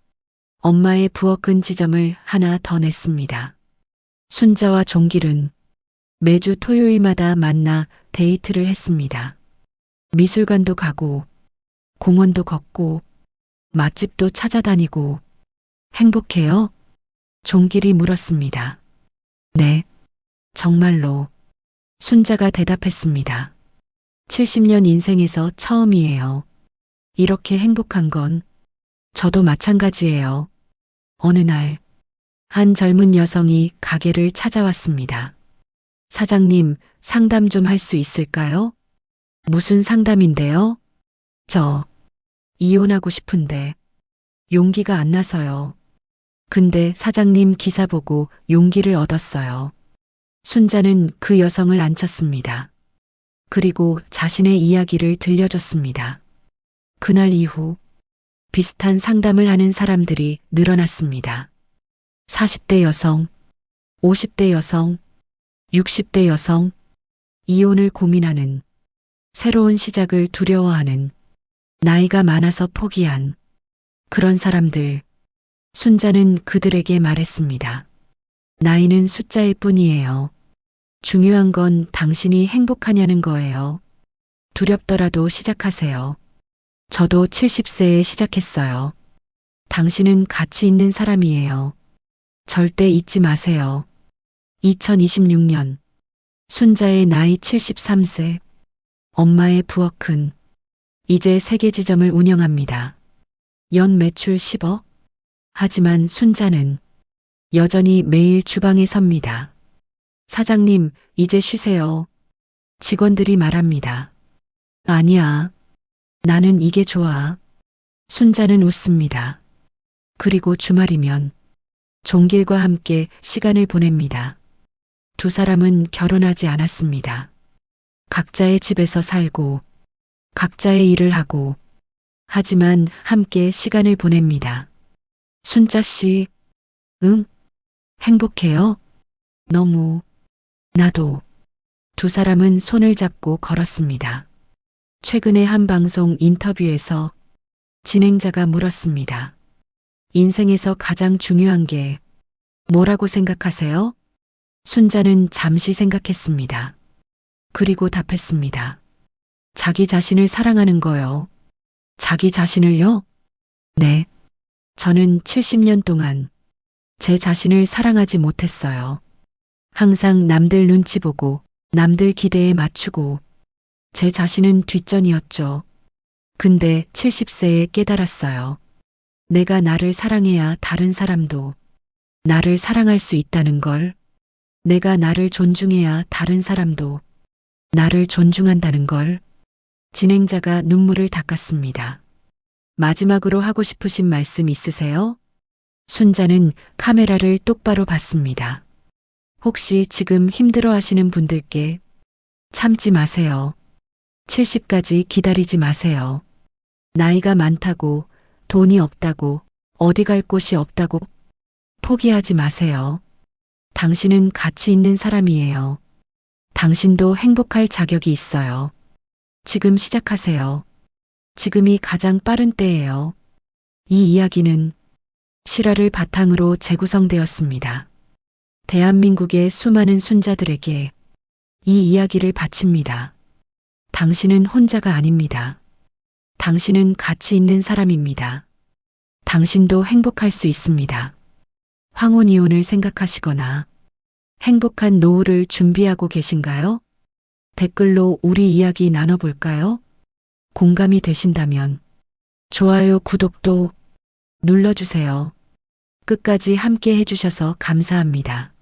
Speaker 1: 엄마의 부엌 지점을 하나 더 냈습니다. 순자와 종길은 매주 토요일마다 만나 데이트를 했습니다. 미술관도 가고, 공원도 걷고, 맛집도 찾아다니고. 행복해요? 종길이 물었습니다. 네, 정말로. 순자가 대답했습니다. 70년 인생에서 처음이에요. 이렇게 행복한 건 저도 마찬가지예요. 어느 날, 한 젊은 여성이 가게를 찾아왔습니다. 사장님, 상담 좀 할 수 있을까요? 무슨 상담인데요? 저, 이혼하고 싶은데, 용기가 안 나서요. 근데 사장님 기사 보고 용기를 얻었어요. 순자는 그 여성을 앉혔습니다. 그리고 자신의 이야기를 들려줬습니다. 그날 이후 비슷한 상담을 하는 사람들이 늘어났습니다. 40대 여성, 50대 여성, 60대 여성, 이혼을 고민하는, 새로운 시작을 두려워하는, 나이가 많아서 포기한 그런 사람들. 순자는 그들에게 말했습니다. 나이는 숫자일 뿐이에요. 중요한 건 당신이 행복하냐는 거예요. 두렵더라도 시작하세요. 저도 70세에 시작했어요. 당신은 가치 있는 사람이에요. 절대 잊지 마세요. 2026년 순자의 나이 73세, 엄마의 부엌은 이제 세계 지점을 운영합니다. 연 매출 10억. 하지만 순자는 여전히 매일 주방에 섭니다. 사장님, 이제 쉬세요. 직원들이 말합니다. 아니야. 나는 이게 좋아. 순자는 웃습니다. 그리고 주말이면 종길과 함께 시간을 보냅니다. 두 사람은 결혼하지 않았습니다. 각자의 집에서 살고, 각자의 일을 하고, 하지만 함께 시간을 보냅니다. 순자 씨, 응? 행복해요? 너무. 나도. 두 사람은 손을 잡고 걸었습니다. 최근에 한 방송 인터뷰에서 진행자가 물었습니다. 인생에서 가장 중요한 게 뭐라고 생각하세요? 순자는 잠시 생각했습니다. 그리고 답했습니다. 자기 자신을 사랑하는 거요. 자기 자신을요? 네. 저는 70년 동안 제 자신을 사랑하지 못했어요. 항상 남들 눈치 보고 남들 기대에 맞추고 제 자신은 뒷전이었죠. 근데 70세에 깨달았어요. 내가 나를 사랑해야 다른 사람도 나를 사랑할 수 있다는 걸. 내가 나를 존중해야 다른 사람도 나를 존중한다는 걸. 진행자가 눈물을 닦았습니다. 마지막으로 하고 싶으신 말씀 있으세요? 순자는 카메라를 똑바로 봤습니다. 혹시 지금 힘들어 하시는 분들께 참지 마세요. 70까지 기다리지 마세요. 나이가 많다고, 돈이 없다고, 어디 갈 곳이 없다고 포기하지 마세요. 당신은 가치 있는 사람이에요. 당신도 행복할 자격이 있어요. 지금 시작하세요. 지금이 가장 빠른 때예요. 이 이야기는 실화를 바탕으로 재구성되었습니다. 대한민국의 수많은 순자들에게 이 이야기를 바칩니다. 당신은 혼자가 아닙니다. 당신은 가치 있는 사람입니다. 당신도 행복할 수 있습니다. 황혼이혼을 생각하시거나 행복한 노후를 준비하고 계신가요? 댓글로 우리 이야기 나눠볼까요? 공감이 되신다면 좋아요, 구독도 눌러주세요. 끝까지 함께 해주셔서 감사합니다.